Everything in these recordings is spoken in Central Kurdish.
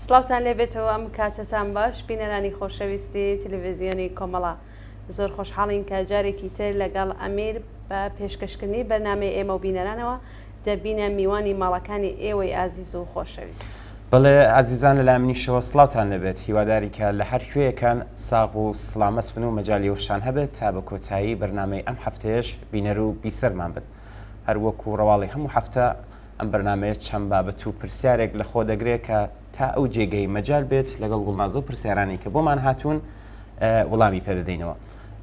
سڵاوتان لێبێتەوە ئەم کاتتان باش بینەرانی خۆشەویستی تەلەڤیزیۆنی کۆمەڵە زۆر خۆشحاڵین کە جارێکی تر لەگەڵ ئەمیر بە پێشکەشکردنی بەرنامەی ئێمە و بینەرانەوە دەبینە میوانی ماڵەکانی ئێوەی ئازیز و خۆشەویست. بەڵێ ئازیزان لەلای منیشەوە سڵاوتان لەبێت، هیواداری کە لە هەر کوێیەکان ساغ و سڵامەت بن و مەجالی وشان هەبێت تا بە کۆتایی بەرنامەی ئەم هەفتەیەش بینەر و بیسەرمان بن. هەر وەکو ڕەواڵی هەموو هەفتە ئەم بەرنامەیە چەند بابەت و پرسیارێک لە خۆ دەگرێت کە تا ئەو جێگەی مەجال بێت لەگەڵ گوڵناز و پرسیارانی کە بۆمان هاتوون وەڵامی پێدەدەینەوە.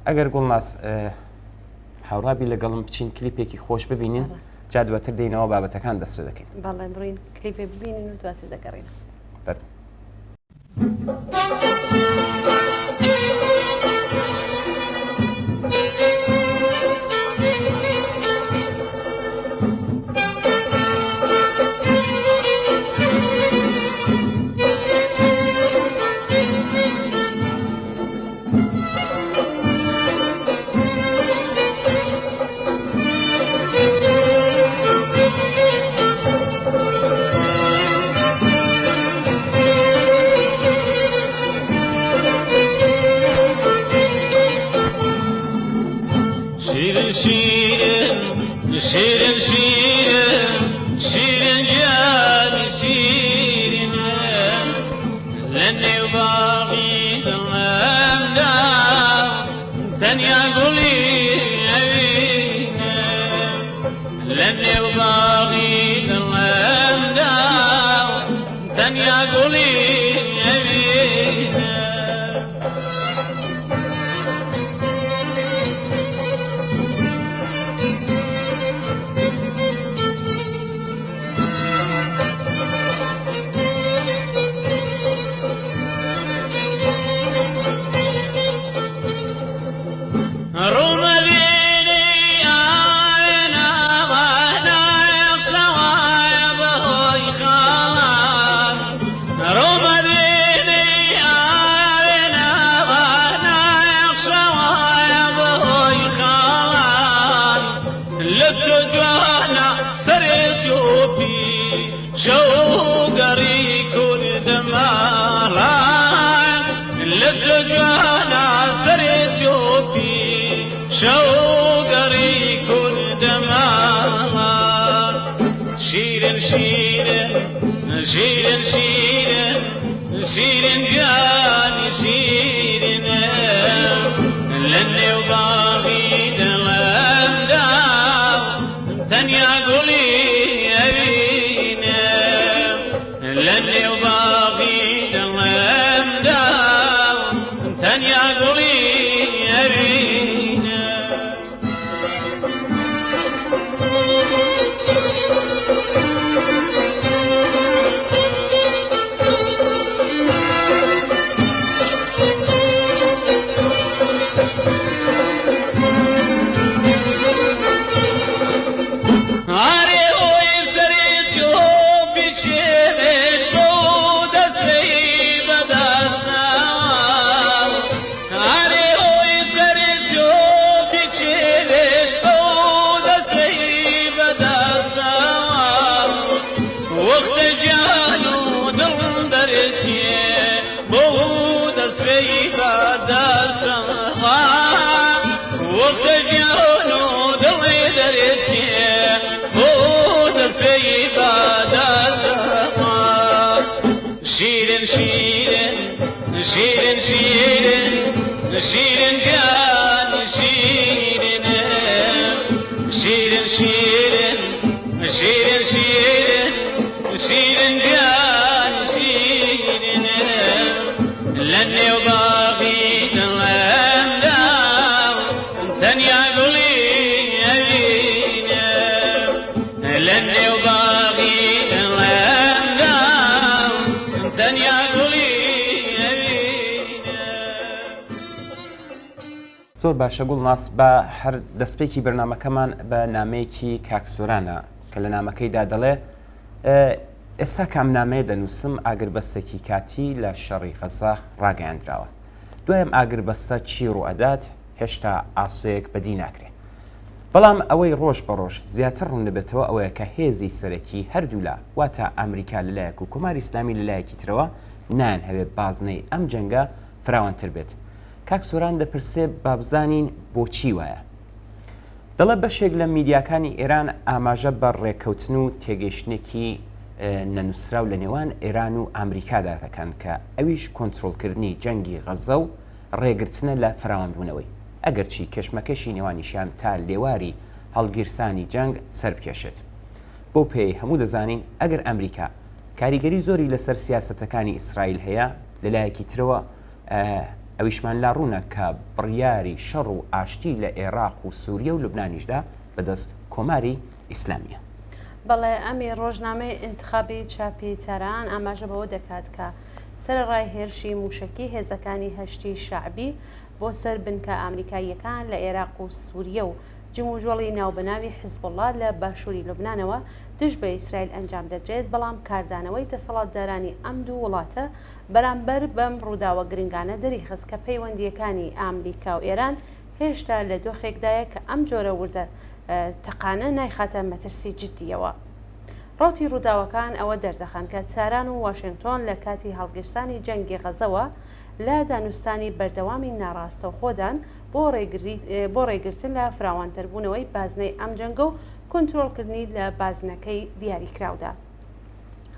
ئەگەر گوڵناز هاوڕابی لەگەڵم بچین کلیپێکی خۆش ببینین جا دواتر دێنەوە بابەتەکان دەست پێ دەکەین. بەڵێ بڕین کلیپێ ببینین و دواتر دەگەڕین. شيرين شيرين شيرين جاني شيرين لاني وباغي الامدا ثانية قولي لاني وباغي الامدا ثانية قولي شيرين شيرين شيرين جاني شيرين لاني وباغي الامدا ثانية قولي ابينا لاني وباغي الامدا ثانية قولي ابينا شيرين شيرين شيرين شيرين شيرين جاني شيرين شيرين شيرين شيرين شيرين شيرين جاني شيرين لاني وباغي الامدا ثانية قولي ابينا لاني وباغي زۆر باشە گوڵناس بە هەر دەستپێکی بەرنامەکەمان بە نامەیەکی کاکسۆرانە کە لە نامەکەیدا دەڵێ ئێستا کام نامەیە دەنووسم ئاگربەستێکی کاتی لە شەڕی غەزا ڕاگەیاندراوە. دوایەم ئاگربەستە چی ڕوئەدات هێشتا ئاسۆیەک بەدی ناکرێت. بەڵام ئەوەی ڕۆژ بە ڕۆژ زیاتر ڕوون دەبێتەوە ئەوەیە کە هێزی سەرەکی هەردوو لا واتە ئەمریکا لەلایەک و کۆماری ئیسلامی لەلایەکی ترەوە نان هەبێت بازنەی ئەم جەنگە فراوانتر بێت. کاک سۆران دەپرسێ بابزانین بۆچی وایە. دەڵێ بەشێک لە میدیاکانی ئێران ئاماژە بە ڕێککەوتن و تێگەیشتێکی نەنووسراو لە نێوان ئێران و ئەمریکادا دەکەن کە ئەویش کۆنتترۆلکردنی جەنگی غەزە و ڕێگرتنە لە فراوانبوونەوەی ئەگەرچی کەشمەکەشی نێوانیشیان تا لێواری هەڵگیرسانی جەنگ سەر بکێشێت. بۆ پێی هەموو دەزانین ئەگەر ئەمریکا کاریگەری زۆری لەسەر سیاسەتەکانی ئیسرائیل هەیە لەلایەکی ترەوە ئەویشمان لا ڕوونە کە بڕیاری شەڕ و ئاشتی لە عێراق و سووریە و لوبنانیشدا بەدەست کۆماری ئیسلامیە. بەڵێ ئەمی ڕۆژنامەی انتخابی چاپی تەران ئاماژە بەوە دەکات کە سەرڕای هێرشی موشکی هێزەکانی هەشتی شعبی بۆ سەر بنکە ئامریکاییەکان لە عێراق و سووریە و جموژۆڵی ناوبەناوی حیزبوڵڵا لە باشووری لوبنانەوە دژ بە ئیسرائیل ئەنجام دەدرێت، بەڵام کاردانەوەی دەسەڵاتدارانی ئەم دوو وڵاتە بەرامبەر بەم ڕووداوە گرنگانە دەریخست کە پەیوەندیەکانی ئامریکا و ئێران هێشتا لە دۆخێکدایە کە ئەم جۆرە وردە تەقانە نایخاتە مەترسی جددیەوە. ڕوتی ڕووداوەکان ئەوە دەردەخان کە تاران و واشنگتۆن لە کاتی هەڵگرسانی جەنگی غەزەوە لە دانوستانی بەردەوامی ناڕاستە و خۆدان بۆ ڕێگرتن لە فراوانتربوونەوەی بازنەی ئەم جەنگە و کۆنتترۆلکردنی لە بازنەکەی دیاریکراودا.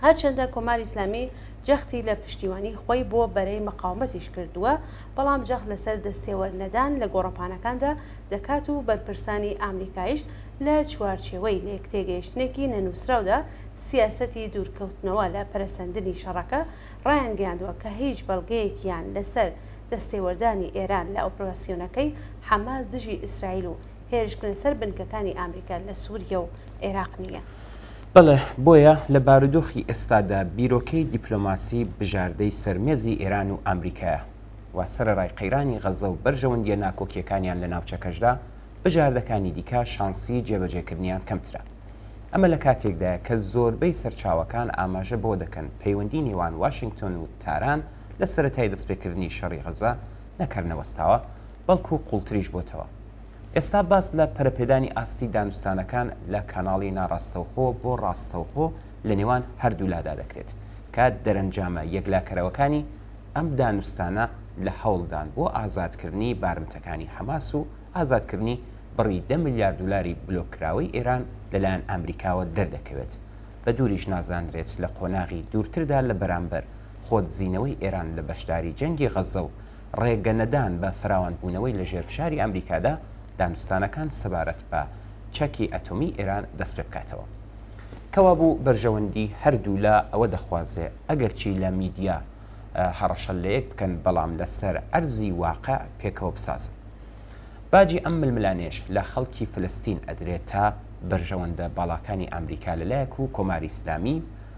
هەرچەندە کۆماری ئیسلامی جەختی لە پشتیوانی خۆی بۆ بەرەی مەقاومەتیش کردووە، بەڵام جەخت لەسەر دەستێوەرنەدان لە گۆڕەپانەکاندا دەکات و بەرپرسانی ئامریکایش لە چوارچێوەی لە یەکتێگەیشتنێکی نەنووسراودا سیاسەتی دوورکەوتنەوە لە پەرەسەندنی شەڕەکە ڕایانگەیاندووە کە هیچ بەڵگەیەکیان لەسەر دەستێوەردانی ئێران لە ئۆپراسیۆنەکەی حەماس دژی ئیسرائیل و هێرشکردن سەر بنکەکانی ئامریکا لە سووریە و عێراق نییە. بەڵێ بۆیە لە بارودۆخی ئێستادا بیرۆکەی دیپلۆماسی بژاردەی سەرمێزی ئێران و ئەمریکایە و سەرڕای قەیرانی غەزە و بەرژەوەندیە ناکۆکیەکانیان لە ناوچەکەشدا بژاردەکانی دیکە شانسی جێبەجێکردنیان کەمترە. ئەمە لە کاتێکدایە کە زۆربەی سەرچاوەکان ئاماژە بۆ دەکەن پەیوەندی نێوان واشنگتۆن و تاران لە سەرەتای دەستپێکردنی شەڕی غەزە نەکردنەوەستاوە بەڵکو قوڵتریش بۆتەوە. ئێستا باس لە پەرەپێدانی ئاستی دانوستانەکان لە کاناڵی ناڕاستەوخۆ بۆ ڕاستەوخۆ لە نێوان هەردوولادا دەکرێت کە دەرەنجامە یەکلاکەرەوەکانی ئەم دانوستانە لە هەوڵدان بۆ ئازادکردنی بارمتەکانی حەماس و ئازادکردنی بڕی 10 میلیارد دلاری بلۆکراوەی ئێران لەلایەن ئەمریکاوە دەردەکەوێت. بە دووریش نازانرێت لە قۆناغی دوورتردا لە بەرامبەر خۆتزیینەوەی ئێران لە بەشداری جەنگی غەزە و ڕێگەنەدان بە فراوانبوونەوەی لە ژێرفشاری ئەمریکادا دانوستانەکان سەبارەت بە چەکی ئەتۆمی ئێران دەست پێ بکاتەوە. کەوا بوو بەرژەوەندی هەردوو لە ئەوە دەخوازێ ئەگەرچی لە میدیا هەڕەشە لە یەک بکەن بەڵام لەسەر ئەرزی واقع پێکەوە بسازن. باجی ئەم ململانێش لە خەڵکی فلستین ئەدرێت تا بەرژەوەندە باڵاکانی ئەمریکا لەلایەک و کۆماری ئیسلامی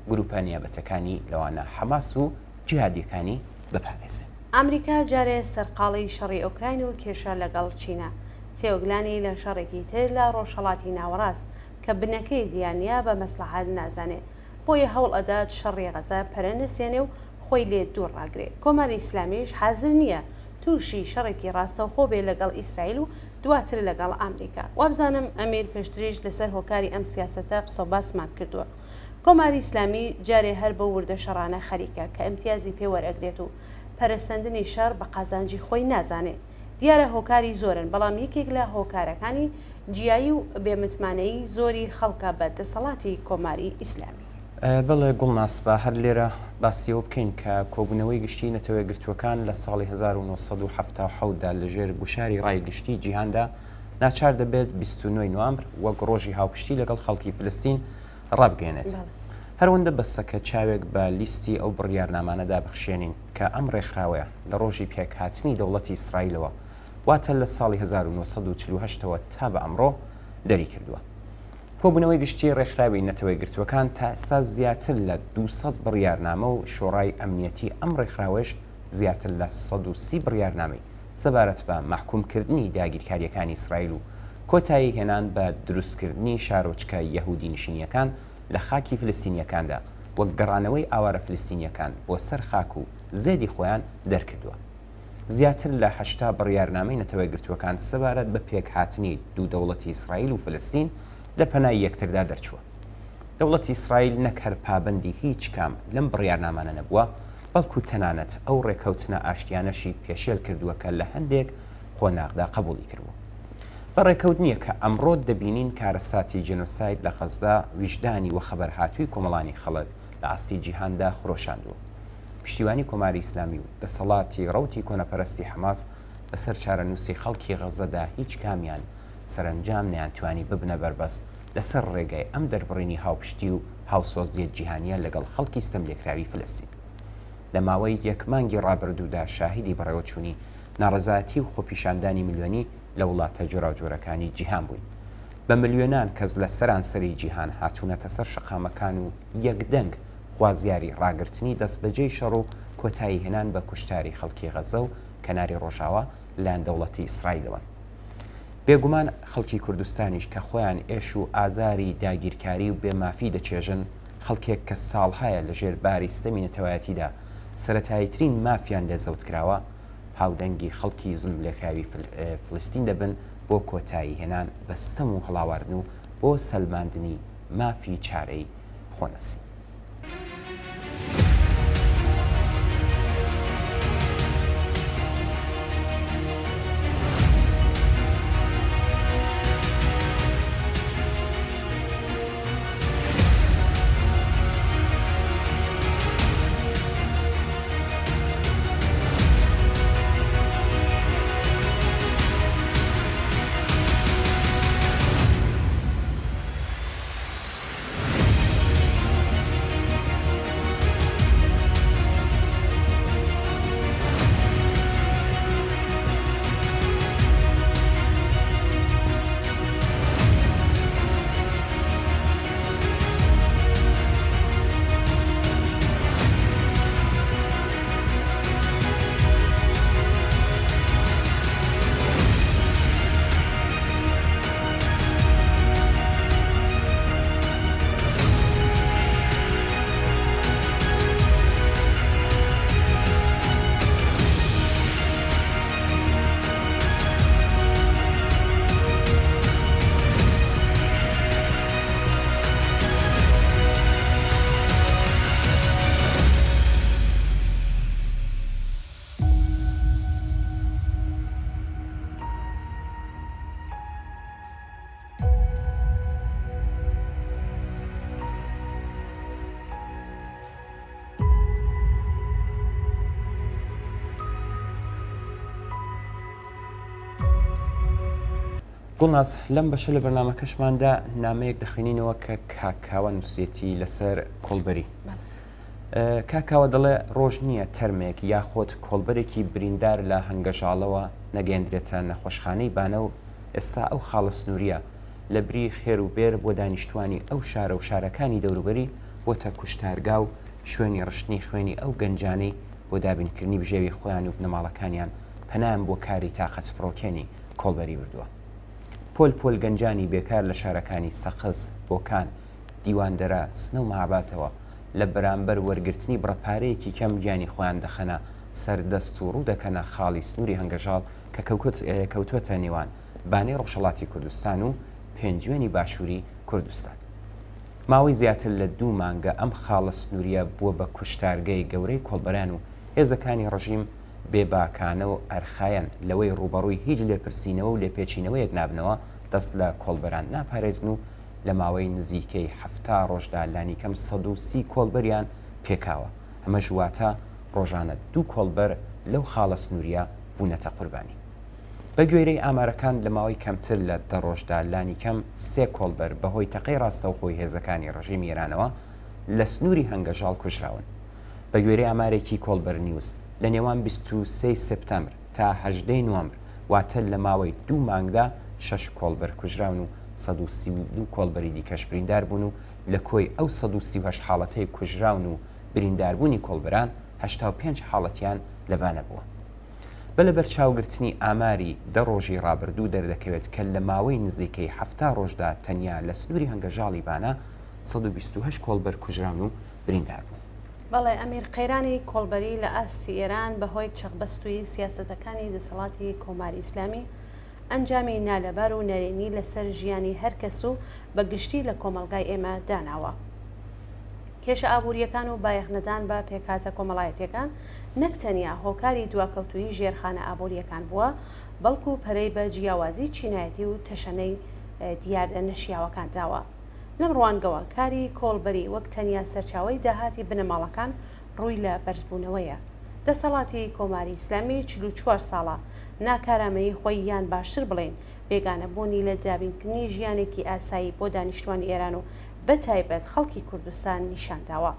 گروپە نیابەتەکانی لەوانە حەماس و جیهادیەکانی بپارێزێ. ئەمریکا جارێ سەرقاڵی شەڕی ئۆکراین و کێشە لەگەڵ چینە تێوەگلانی لە شەڕێکی تر لە ڕۆژهەڵاتی ناوەڕاست کە بنەکەی دیانیا بە مەسلحات نازانێت، بۆیە هەوڵ ئەدات شەڕی غەزە پەرە نەسێنێ و خۆی لێ دوور ڕاگرێت. کۆماری ئیسلامیش حازر نییە تووشی شەڕێکی ڕاستەوخۆ بێ لەگەڵ ئیسرائیل و دواتر لەگەڵ ئەمریکا. وابزانم ئەمیر پێشتریش لەسەر هۆکاری ئەم سیاسەتە قسە باسمان کردووە. کۆماری ئیسلامی جارێ هەر بە وردە شەڕانە خەریکە کە ئیمتیازی پێوەرەگرێت و پەرەسەندنی شەڕ بە قازانجی خۆی نازانێت. دیارە هۆکاری زۆرن، بەڵام یەکێک لە هۆکارەکانی جیایی و بێمتمانەی زۆری خەڵکە بە دەسەڵاتی کۆماری ئیسلامی. بڵێ گوڵناسبە هەر لێرە باسیەوە بکەین کە کۆبوونەوەی گشتی نەتەوەی گرتوەکان لە ساڵی 1970دا لەژێر گوشاری ڕای گشتی جیهاندا ناچار دەبێت 29 نوامبر وەک ڕۆژی هاوپشتی لەگەڵ خەڵکی فلستین ڕابگەێنێت. هەروەندە بەسەکە چاوێک بە لیستی ئەو بڕیارنامانەدا بخشێنین کە ئەم ڕێکخراوەیە لە ڕۆژی پێکهاتنی دەوڵەتی ئیسرائیلەوە واتە لە ساڵی 1948ەوە تا بە ئەمڕۆ دەری کردووە. کۆبوونەوەی گشتی ڕێکخراوی نەتەوەی گرتوەکان تا ئێستا زیاتر لە 200 بڕیارنامە و شۆڕای ئەمنیەتی ئەم ڕێکخراوەش زیاتر لە 130 بڕیارنامەی سەبارەت بە محکومکردنی داگیرکاریەکانی ئیسرائیل و کۆتایی هێنان بە دروستکردنی شارۆچکە یەهودی نشینیەکان لە خاکی فلستینیەکاندا وەک گەڕانەوەی ئاوارە فلستینیەکان بۆ سەر خاک و زێدی خۆیان دەرکردووە. زیاتر لە 80 بڕیارنامەی نەتەوەی گرتوەکان سەبارەت بە پێکهاتنی دوو دەوڵەتی ئیسرائیل و فلستین لە پەنای یەکتردا دەرچووە. دەوڵەتی ئیسرائیل نەک هەر پابەندی هیچ کام لەم بڕیارنامانە نەبووە، بەڵکو تەنانەت ئەو ڕێکەوتنە ئاشتیانەشی پێشێل کردووە کە لە هەندێک خۆناغدا قبولی کردبوو. بە ڕێکەوت نییە کە ئەمڕۆ دەبینین کارەساتی جنۆساید لە غەزدا ویژدانی و خەبەر هاتووی کۆمەڵانی خەڵک لە ئاستی جیهاندا خۆشاندووە. پشتیوانی کۆماری ئیسلامی و دەسەڵاتی ڕەوتی کۆنەپەرستی حەماس بەسەر چارەنووسی خەڵکی غەزەدا هیچ کامیان سەرنجام نەیانتوانی ببنە بەربەست لەسەر ڕێگای ئەم دەربڕینی هاوپشتی و هاوسۆزیەت جیهانیە لەگەڵ خەڵکی ستەملێکراوی فلەستین. لە ماوەی یەک مانگی ڕابردوودا شاهیدی بەڕێوەچوونی ناڕەزایەتی و خۆپیشاندانی میلیۆنی لە وڵاتە جۆراوجۆرەکانی جیهان بووین. بە ملیۆنان کەس لە سەرانسەری جیهان هاتوونەتە سەر شەقامەکان و یەکدەنگ خوازیاری ڕاگررتنی دەست بەجێی شەڕ و کۆتایی هێنان بە کوشتاری خەڵکی غەزە و کەناری ڕۆژاوە لایەن دەوڵەتی ئیسرائیلەوەن. بێگومان خەڵکی کوردستانیش کە خۆیان ئێش و ئازاری داگیرکاری و بێمافی دەچێژن، خەڵکێک کە ساڵهایە لە ژێر باری ستەمی نەتەوایەتیدا سەرەتاییترین مافیان لێزەوت کراوە، هاودەنگی خەڵکی زوڵم لێکراوی فلستین دەبن بۆ کۆتایی هێنان بە ستەم و هەڵاواردن و بۆ سەلماندنی مافی چارەی خۆنەسی. گوڵناس لەم بەشە لە بەرنامەکەشماندا نامەیەک دەخوێنینەوە کە کاکاوە نووسێتی لەسەر کۆڵبەری. کاکاوە دەڵێ ڕۆژ نییە تەرمێک یاخۆت کۆڵبەرێکی بریندار لە هەنگەژاڵەوە نەگەێنرێتە نەخۆشخانەی بانە و ئێستا ئەو خاڵە سنووریە لە بری خێر و بێر بۆ دانیشتوانی ئەو شارە و شارەکانی دەوروبەری بۆتە کوشتارگا و شوێنی ڕشتنی خوێنی ئەو گەنجانەی بۆ دابینکردنی بژێوی خۆیان و بنەماڵەکانیان پەنام بۆ کاری تاقەت فڕۆکێنی کۆڵبەری وردووە. پۆل گەنجانی بێکار لە شارەکانی سەقز، بۆکان، دیواندەرە، سنە و مەهاباتەوە لە بەرامبەر وەرگرتنی بڕەپارەیەکی کەم گیانی خۆیان دەخەنە سەردەست و ڕوو دەکەنە خاڵی سنووری هەنگەژاڵ کە کەوتوەتە نێوان بانەی ڕۆژهەڵاتی کوردستان و پێنجوێنی باشووری کوردستان. ماوەی زیاتر لە 2 مانگە ئەم خاڵە سنووریە بووە بە کوشتارگەی گەورەی کۆڵبەران و هێزەکانی ڕژیم بێباکانە و ئەرخایەن لەوەی ڕوبەڕووی هیچ لێپرسینەوە و لێپێچینەوەیەک نابنەوە دەست لە کۆڵبەران ناپارێزن و لە ماوەی نزیکەی 7 ڕۆژدا لانی کەم 130 کۆڵبەریان پێکاوە. ئەمە ژواتە ڕۆژانە 2 کۆڵبەر لەو خاڵە سنووریە بوونەتە قوربانی. بە گوێرەی ئامارەکان لە ماوەی کەمتر لە 10 ڕۆژدا لانی کەم 3 کۆڵبەر بەهۆی تەقەی ڕاستەوخۆی هێزەکانی ڕژیمی ئێرانەوە لە سنووری هەنگەژاڵ کوژراون. بە گوێرەی ئامارێکی کۆڵبەر نیوز لە نێوان 23 سپتەمبر تا 18 نوامبر واتە لە ماوەی 2 مانگدا 6 کۆڵبەر کوژراون و 132 کۆڵبەری دیکەش بریندار بوون و لە کۆی ئەو 138 حاڵەتەی کوژراون و برینداربوونی کۆڵبەران 85 حاڵەتیان لەبانە بووە. بە لە بەرچاوگرتنی ئاماری 10 ڕۆژی ڕابردوو دەردەکەوێت کە لە ماوەی نزیکەی 7 ڕۆژدا تەنیا لە سنووری هەنگەژاڵی بانە 128 کۆڵبەر کوژراون و بریندار بوون. بەڵێ ئەمیر قەیرانی کۆڵبەری لە ئاستی ئێران بەهۆی چەقبەستووی سیاسەتەکانی دەسەڵاتی کۆماری ئیسلامی ئەنجامی نالەبار و نەرێنی لەسەر ژیانی هەرکەس و بە گشتی لە کۆمەلگای ئێمە داناوە. کێشە ئابوووریەکان و بایەخنەدان بە پێکهاتە کۆمەڵایەتیەکان نەک تەنیا هۆکاری دواکەوتووی ژێرخانە ئابوووریەکان بووە، بەڵکو پەرەی بە جیاوازی چینایەتی و تەشەنەی دیاردە نەشیاوەکان داوە. لەم ڕوانگەوە کاری کۆڵبەری وەک تەنیا سەرچاوی داهاتی بنەماڵەکان ڕووی لە بەرزبوونەوەیە. دەسەڵاتی کۆماری ئیسلامی 44 ساڵە ناکارامەیی خۆی یان باشتر بڵێن بێگانەبوونی لە دابینکردنی ژیانێکی ئاسایی بۆ دانیشتوانی ئێران و بەتایبەت خەڵکی کوردستان نیشانداوە.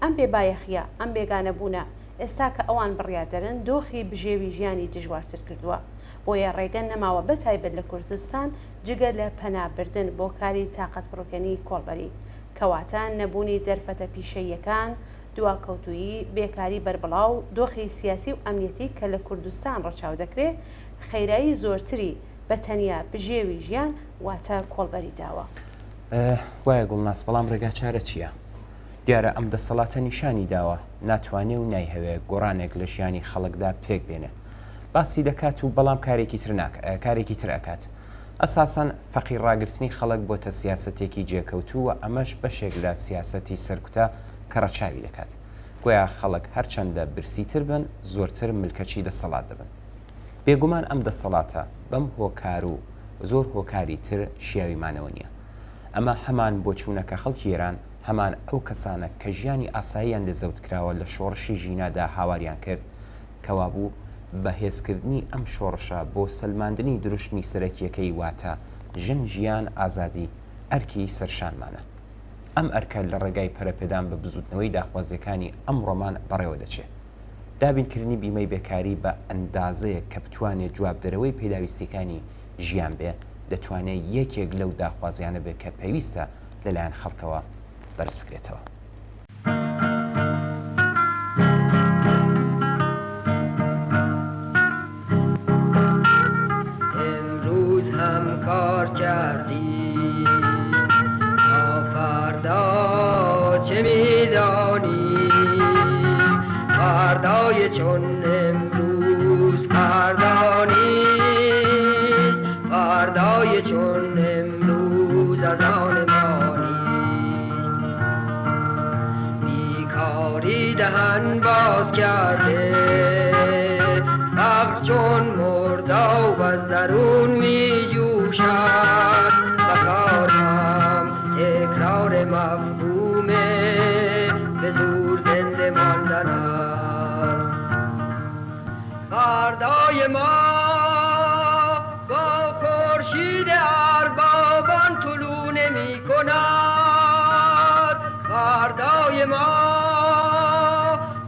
ئەم بێبایەخیە، ئەم بێگانەبوونە ئێستا کە ئەوان بڕیادەرن دۆخی بژێوی ژیانی دژوارتر کردووە، بۆیە ڕێگەن نەماوە بەتایبەت لە کوردستان جگە لە پەنابردن بۆ کاری تااقەت بڕووکەنی کۆڵبەری، کەواتە نەبوونی دەرفەتە پیشەییەکان، دواکەوتویی، بێکاری بربڵاو، دۆخی سیاسی و ئەمنیەتی کە لە کوردستان ڕەچاو دەکرێت خەیرایی زۆرتری بە تەنیا بژێوی ژیان واتە کۆڵبەری داوە. وایە گوڵناس، بەڵام ڕێگا چارە چییە؟ دیارە ئەم دەسەڵاتە نیشانی داوە ناتوانێ و نایهەوێ گۆڕانێک لە ژیانی خەڵکدا پێک بێنێ، باسی دەکات و بەڵام کارێکی تر ئەکات. ئەساساً فەقیر ڕاگررتنی خەڵک بۆتە سیاسەتێکی جێکەوتووە، ئەمەش بەشێک لە سیاسەتی سەرکوتە کە ڕەچاوی دەکات. گویا خەڵک هەرچەندە برسیتر بن زۆرتر ملکەچی دەسەڵات دەبن. بێگومان ئەم دەسەڵاتە بەم هۆکار و زۆر هۆکاری تر شیاویمانەوە نییە. ئەمە هەمان بۆچوونەکە خەڵکی ئێران، هەمان ئەو کەسانە کە ژیانی ئاساییان لەزەوتکراوە لە شۆڕشی ژینادا هاواریان کرد، کەوا بوو بەهێزکردنی ئەم شۆڕشە بۆ سەلماندنی دروشمی سەرەکیەکەی واتە ژن، ژیان، ئازادی ئەرکی سەرشانمانە. ئەم ئەرکە لە ڕێگای پەرەپێدان بە بزوتنەوەی داخوازیەکانی ئەم ڕۆمان بەڕێوە دەچێت. دابینکردنی بیمەی بێکاری بە ئەندازەیە کە بتوانێت جوابدەرەوەی پێداویستیەکانی ژیان بێ، دەتوانێت یەکێک لەو داخوازیانە بێت کە پێویستە لەلایەن خەڵکەوە بەرز بکرێتەوە. امروز هم کار کردی تا فردا چه میدانی؟ فردای چون امروز فردا نیست، فردای چون امروز از آن ما نیست. بیکاری دهن باز کرده، فقر چون مرداب از درون می جوشد و کارم تکرار مفهوم به زور زنده ماندن است. فردای ما با خورشید اربابان طلوع نمی کند، فردای ما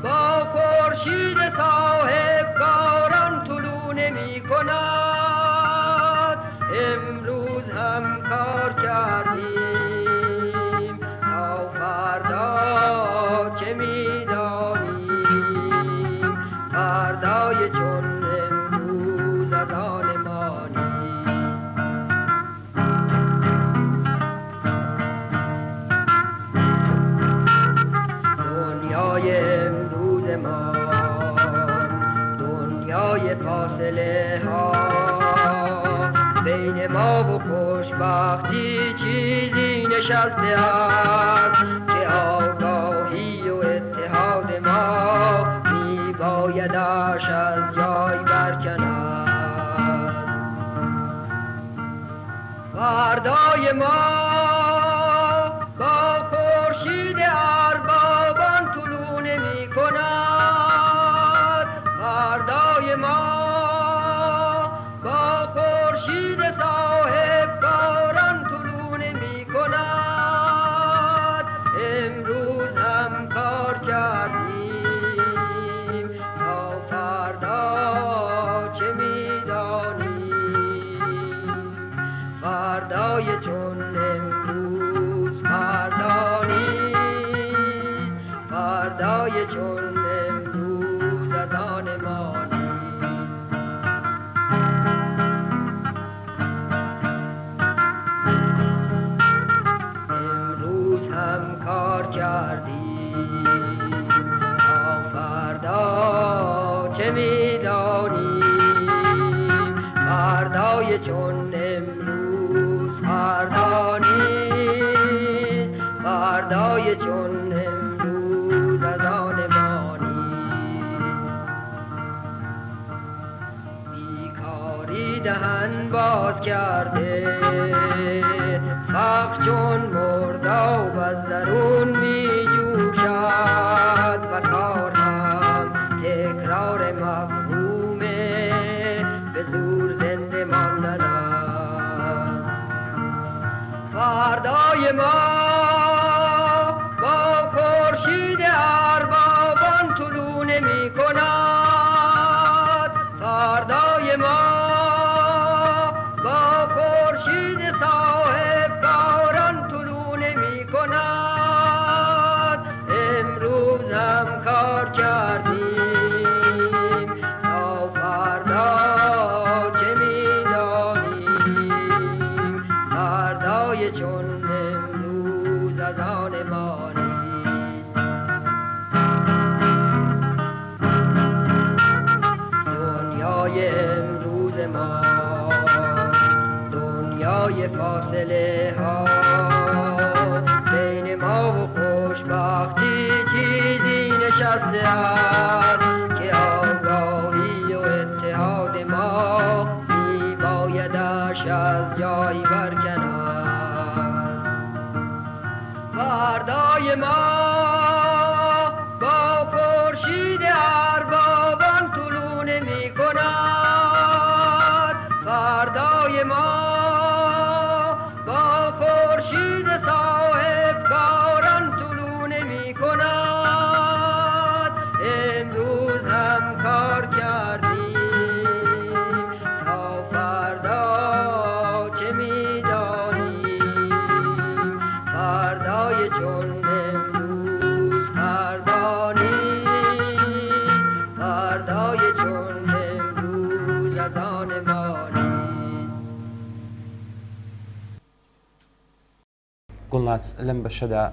با خورشید صاحب کاران طلوع نمی کند. امروز هم کار کردیم تا فردا چه میدانیم؟ فردای چون امروز از آن ما نیست. دنیای امروز ما دنیای فاصله ها، بین ما و خوشبختی چیزی نشسته است که آگاهی و اتحاد ما می بایدش از جای برکند. فردای ما با خورشید اربابان طلوع نمی کند، فردای ما با خورشید صاحب کاران طلوع نمی کند. امروز هم کار کردیم تا فردا چه میدانیم؟ فردای چون امروز فردا نیست، فردای چون امروز از آن ما نیست. امروز هم کار کردیم تا فردا چه میدانیم؟ فردای چون امروز فردا نیست، فردای چون دهن باز کرده فقر چون مرداب از درون می جوشد و کار هم تکرار مفهومه به زور زنده ماندن است. فردای ما با خورشید اربابان طلوع نمی کند. فردای ما با خورشید صاحب کاران طلوع نمی کند. امروز هم کار کردیم تا فردا چه می دانیم. فردای چون امروز از آن ما نیست. دنیای امروز ما دنیای فاصله ها بین ما و خوشبختی چیزی نشسته است که آگاهی و اتحاد ما می بایدش از جای برکند. فردای ما با خورشید اربابان طلوع نمی کند. فردای ما با خورشید صاحب کاران طلوع نمی کند. امروز هم کار کردیم تا فردا چه می دانیم. فردای چون امروز فردا نیست. فردای چون امروز از آن ما نیست. گوڵناس لەم بەشەدا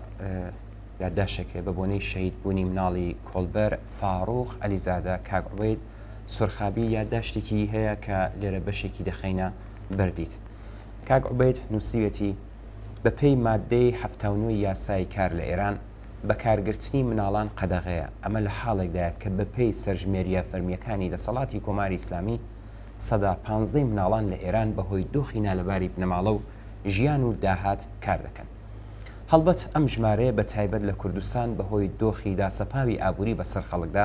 یادداشتێکێ بە بۆنەی شەهید بوونی مناڵی کۆلبەر فاڕوق ئەلیزادە کاک عوبەید سۆرخابی یادداشتێکی هەیە کە لێرە بەشێکی دەخەینە بەردیت. کاک عوبەید نووسیوێتی بە پێی مادەی 79 یاسای کار لە ئێران بەکارگرتنی مناڵان قەدەغەیە. ئەمە لە حاڵێکدایە کە بە پێی سەرژمێریە فەرمیەکانی دەسەڵاتی کۆماری ئیسلامی سەدا 15 مناڵان لە ئێران بەهۆی دۆخی نالەباری بنەماڵە و ژیان و داهات کار دەکەن. هەڵبەت ئەم ژمارەیە بە تایبەت لە کوردستان بەهۆی دۆخی داسەپاوی ئابووری بەسەر خەڵکدا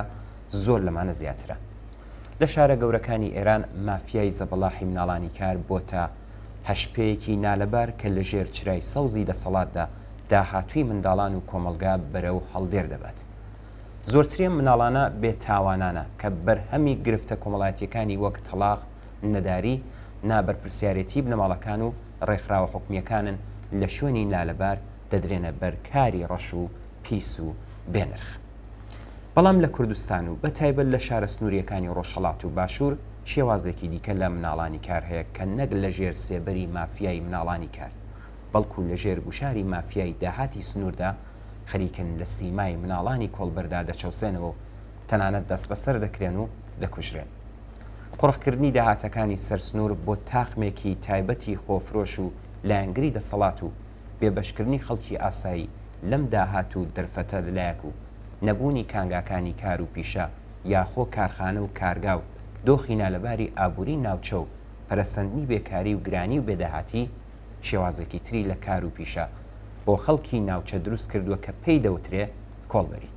زۆر لەمانە زیاترە. لە شارە گەورەکانی ئێران مافیای زەبەڵاحی مناڵانی کار بۆتە هەشپەیەکی نالەبار کە لە ژێر چرای سەوزی دەسەڵاتدا داهاتووی منداڵان و کۆمەلگا بەرەو هەڵدێر دەبات. زۆرترین مناڵانە بێتاوانانە کە بەرهەمی گرفتە کۆمەڵایەتیەکانی وەک تەلاق، نەداری، نابەرپرسیارەتی بنەماڵەکان و ڕێکخراوە حکومیەکانن لە شوێنی نالەبار دەدرێنە بەرکاری ڕەش و پیس و بێنرخ. بەڵام لە کوردستان و بە تایبەت لە شارە سنووریەکانی ڕۆژهەڵات و باشوور شێوازێکی دیکە لە مناڵانی کار هەیە کە نەک لە ژێر سێبەری مافیای مناڵانی کار بەڵکو لە ژێر گوشاری مافیای داهاتی سنووردا خەریکن لە سیمای مناڵانی کۆڵبەردا دەچەوسێنەوە و تەنانەت دەست بەسەر دەکرێن و دەکوژرێن. قڕخکردنی داهاتەکانی سەرسنوور بۆ تاقمێکی تایبەتی خۆفرۆش و لایەنگری دەسەڵات و بێبەشکردنی خەڵکی ئاسایی لەم داهات و دەرفەتە لەلایەک و نەبوونی کانگاکانی کار و پیشە یاخۆ کارخانە و کارگا و دۆخی نالەباری ئابووری ناوچە و پەرەسەندنی بێکاری و گرانی و بێداهاتی شێوازێکی تری لە کار و پیشە بۆ خەڵکی ناوچە دروست کردووە کە پێی دەوترێ کۆڵبەری.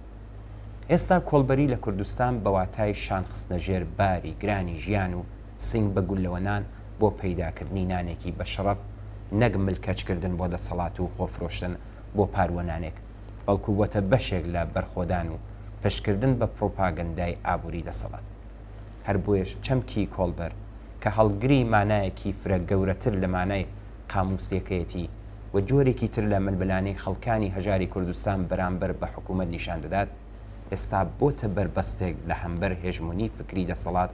ئێستا کۆڵبەری لە کوردستان بەواتای شانخستنە ژێر باری گرانی ژیان و سنگ بە گولەوەنان بۆ پەیداکردنی نانێکی بە شەڕەف نەک ملکەچکردن بۆ دەسەڵات و خۆفرۆشتن بۆ پاروەنانێک بەڵکو بۆتە بەشێک لە بەرخۆدان و پشکردن بە پرۆپاگەندای ئابووری دەسەڵات. هەر بۆیش چەمکی کۆڵبەر کە هەڵگری مانایەکی فرە گەورەتر لە مانای قاموسیەکەیەتی و جۆرێکی تر لە ململانەی خەڵکانی هەژاری کوردستان بەرامبەر بە حکوومەت نیشان دەدات، ئێستا بۆتە بربەستێک لە هەمبەر هێژمونی فکری دەسەڵات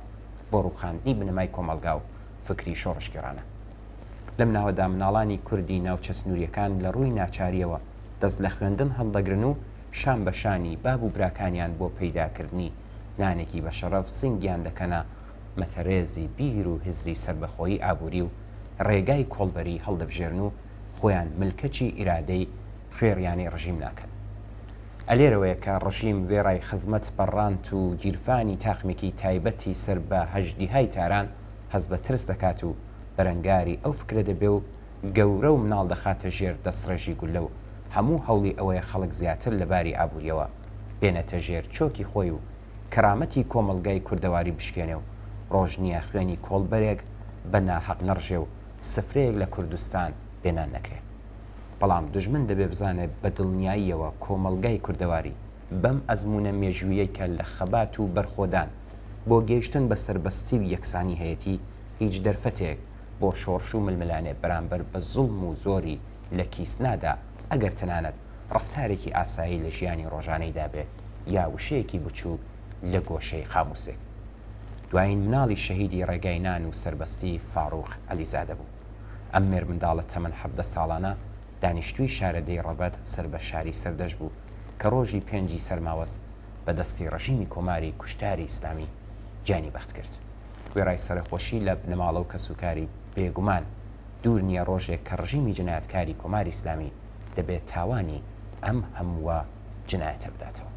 بۆ ڕووخاندنی بنەمای کۆمەلگا و فکری شۆڕشگرانە. لەم ناوەدا مناڵانی کوردی ناوچە سنووریەکان لە ڕووی ناچاریەوە دەست لە خوێندن هەڵدەگرن و شان بە شانی باب و براکانیان بۆ پەیداکردنی نانێکی بە شەڕەف سنگیان دەکەنە مەتەرێزی بیر و هزری سربەخۆیی ئابووری و ڕێگای کۆڵبەری هەڵدەبژێرن و خۆیان ملکەچی ئیرادەی خوێڕیانی ڕژیم ناکەن. ئەلێرەوەیە کە ڕژیم وێڕای خزمەت بەڕانت و گیرفانی تاقمێکی تایبەتی سەر بە هەژدیهای تاران هەز بە ترس دەکات و بەرەنگاری ئەو فکرە دەبێ و گەورە و مناڵ دەخاتە ژێر دەستڕێژی گولە و هەموو هەوڵی ئەوەیە خەڵک زیاتر لەباری ئابوووریەوە بێنێتە ژێر چۆکی خۆی و کەرامەتی کۆمەلگای کوردەواری بشکێنێ و ڕۆژ نییە خوێنی کۆڵبەرێک بە ناحەق نەڕژێ و سفرەیەک لە کوردستان بێنان نەکرێت. بەڵام دوژمن دەبێ بزانێت بە دڵنیاییەوە کۆمەلگای کوردەواری بەم ئەزمونە مێژوویەی کە لە خەبات و بەرخۆدان بۆ گەیشتن بە سەربەستی و یەکسانی هەیەتی هیچ دەرفەتێک بۆ شۆڕش و ململانێ بەرامبەر بە زوڵم و زۆری لە کیسنادا ئەگەر تەنانەت ڕەفتارێکی ئاسایی لە ژیانی ڕۆژانەیدا بێ یا وشەیەکی بچووک لە گۆشەی قاموسێک. دوایین مناڵی شەهیدی ڕێگاینان و سربەستی فاڕوق ئەلیزادە بوو. ئەم مێر منداڵە تەمەن 17 ساڵانە دانیشتووی شارەدەی ڕەبەت سەر بە شاری سەردەش بوو کە ڕۆژی 5 سەرماوەست بەدەستی ڕژیمی کۆماری کوشتاری ئیسلامی گیانی بەخت کرد. وێڕای سەرخۆشی لە بنەماڵە و کەسوکاری بێگومان دوور نییە ڕۆژێک کە ڕژیمی جنایەتکاری کۆماری ئیسلامی دەبێت تاوانی ئەم هەمووە جنایەتە بداتەوە.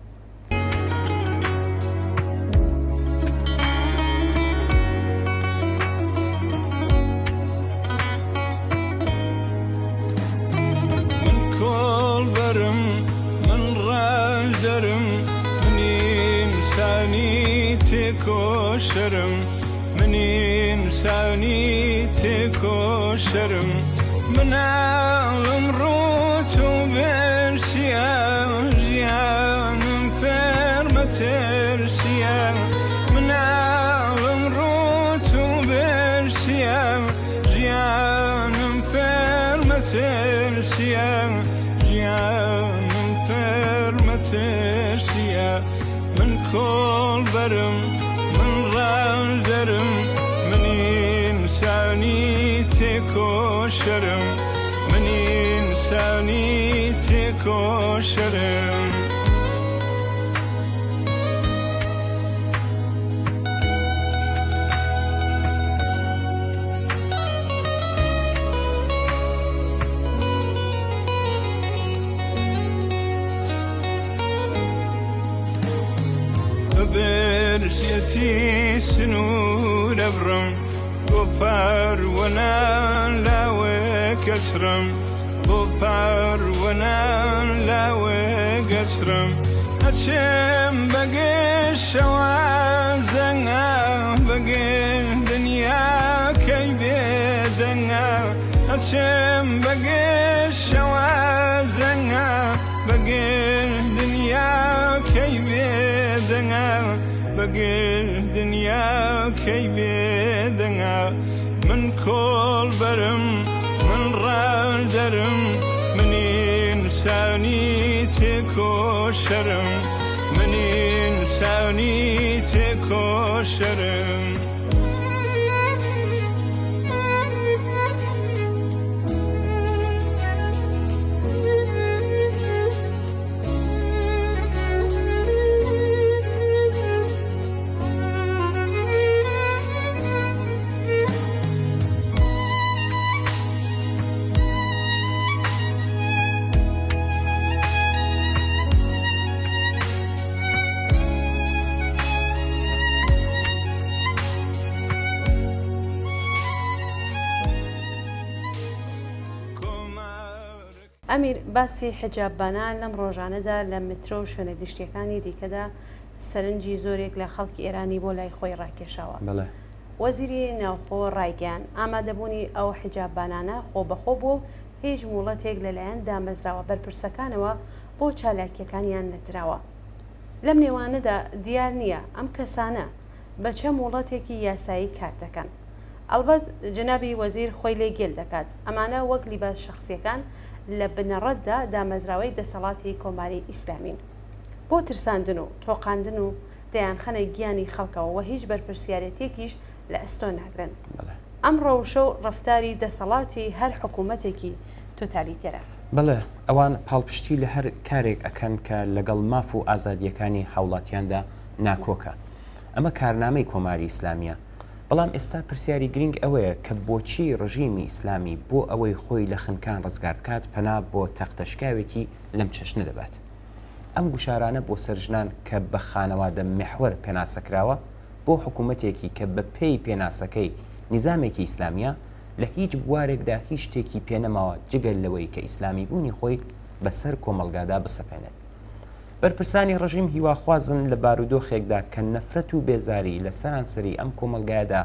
من ڕاژدەرم منی ئینسانی تێکۆشەرم منی ئینسانی تێکۆشەرم مناڵم ڕۆت و بەرسیە ژیانم فەرمە تەرسیە مناڵم ڕۆت و بەرسیە ژیانم فەرمە تەرسیە ژیانم فەرمە تەرسیە من کۆڵبەرم من ڕاژدەرم منی ئینسانی تێکۆشەرم منی ئینسانی تێکۆشەرم بەرسیەتی سنوور ئەبڕم بۆ پاروەنان لاوێ کەچرم بۆ پاروەنان لاوێ گەچرم ئەچێم بەگەشەوە زەنگە بەگەن دنیاکەی بێدەنگە ئەچێم بەگەشەوە زەنگە بەگەن دنیاکەی بێدەنگە بەگەن دنیاکەی بێدەنگە من کۆڵبەرم من ڕاژدەرم منی ئینسانی تێکۆشەرم منی ئینسانی تێکۆشەرم ئەمیر باسی حجاببانان لەم ڕۆژانەدا لە مترۆ و شوێنە گشتیەکانی دیکەدا سەرنجی زۆرێک لە خەڵکی ئێرانی بۆ لای خۆی ڕاکێشاوە. وەزیری ناوخۆ ڕایگەیان ئامادەبوونی ئەو حجاببانانە خۆبەخۆ بوو هیچ موڵەتێک لەلایەن دامەزراوە بەرپرسەکانەوە بۆ چالاکیەکانیان نەدراوە. لەم نێوانەدا دیار نییە ئەم کەسانە بە چە موڵەتێکی یاسایی کار دەکەن. ئەلبەت جنابی وەزیر خۆی لێ گێل دەکات ئەمانە وەک لیباس شەخسیەکان لە بنەڕەتدا دامەزراوەی دەسەڵاتی کۆماری ئیسلامین بۆ ترساندن و تۆقاندن و دەیانخەنە گیانی خەڵکەوە و هیچ بەرپرسیارەتێکیش لە ئەستۆ ناگرن. ئەم ڕەوشە و ڕەفتاری دەسەڵاتی هەر حکوومەتێکی تۆتالیتەرە. بەڵێ ئەوان پاڵپشتی لە هەر کارێک ئەکەن کە لەگەڵ ماف و ئازادیەکانی هاوڵاتیاندا ناکۆکە. ئەمە کارنامەی کۆماری ئیسلامیە. بەڵام ئێستا پرسیاری گرنگ ئەوەیە کە بۆچی ڕژیمی ئیسلامی بۆ ئەوەی خۆی لە خنکان ڕزگار بکات پەنا بۆ تەختەشکاوێکی لەم چەشنە دەبات. ئەم گوشارانە بۆ سەرژنان کە بە خانەوادە محور پێناسەکراوە بۆ حکوومەتێکی کە بە پێی پێناسەکەی نیزامێکی ئیسلامیە لە هیچ بوارێکدا هیچ شتێکی پێنەماوە جگەل لەوەی کە ئیسلامی بوونی خۆی بەسەر کۆمەلگادا بسەپێنێت. بەرپرسانی ڕژیم هیواخوازن لە بارودۆخێکدا کە نەفرەت و بێزاری لە سەرانسەری ئەم کۆمەلگایەدا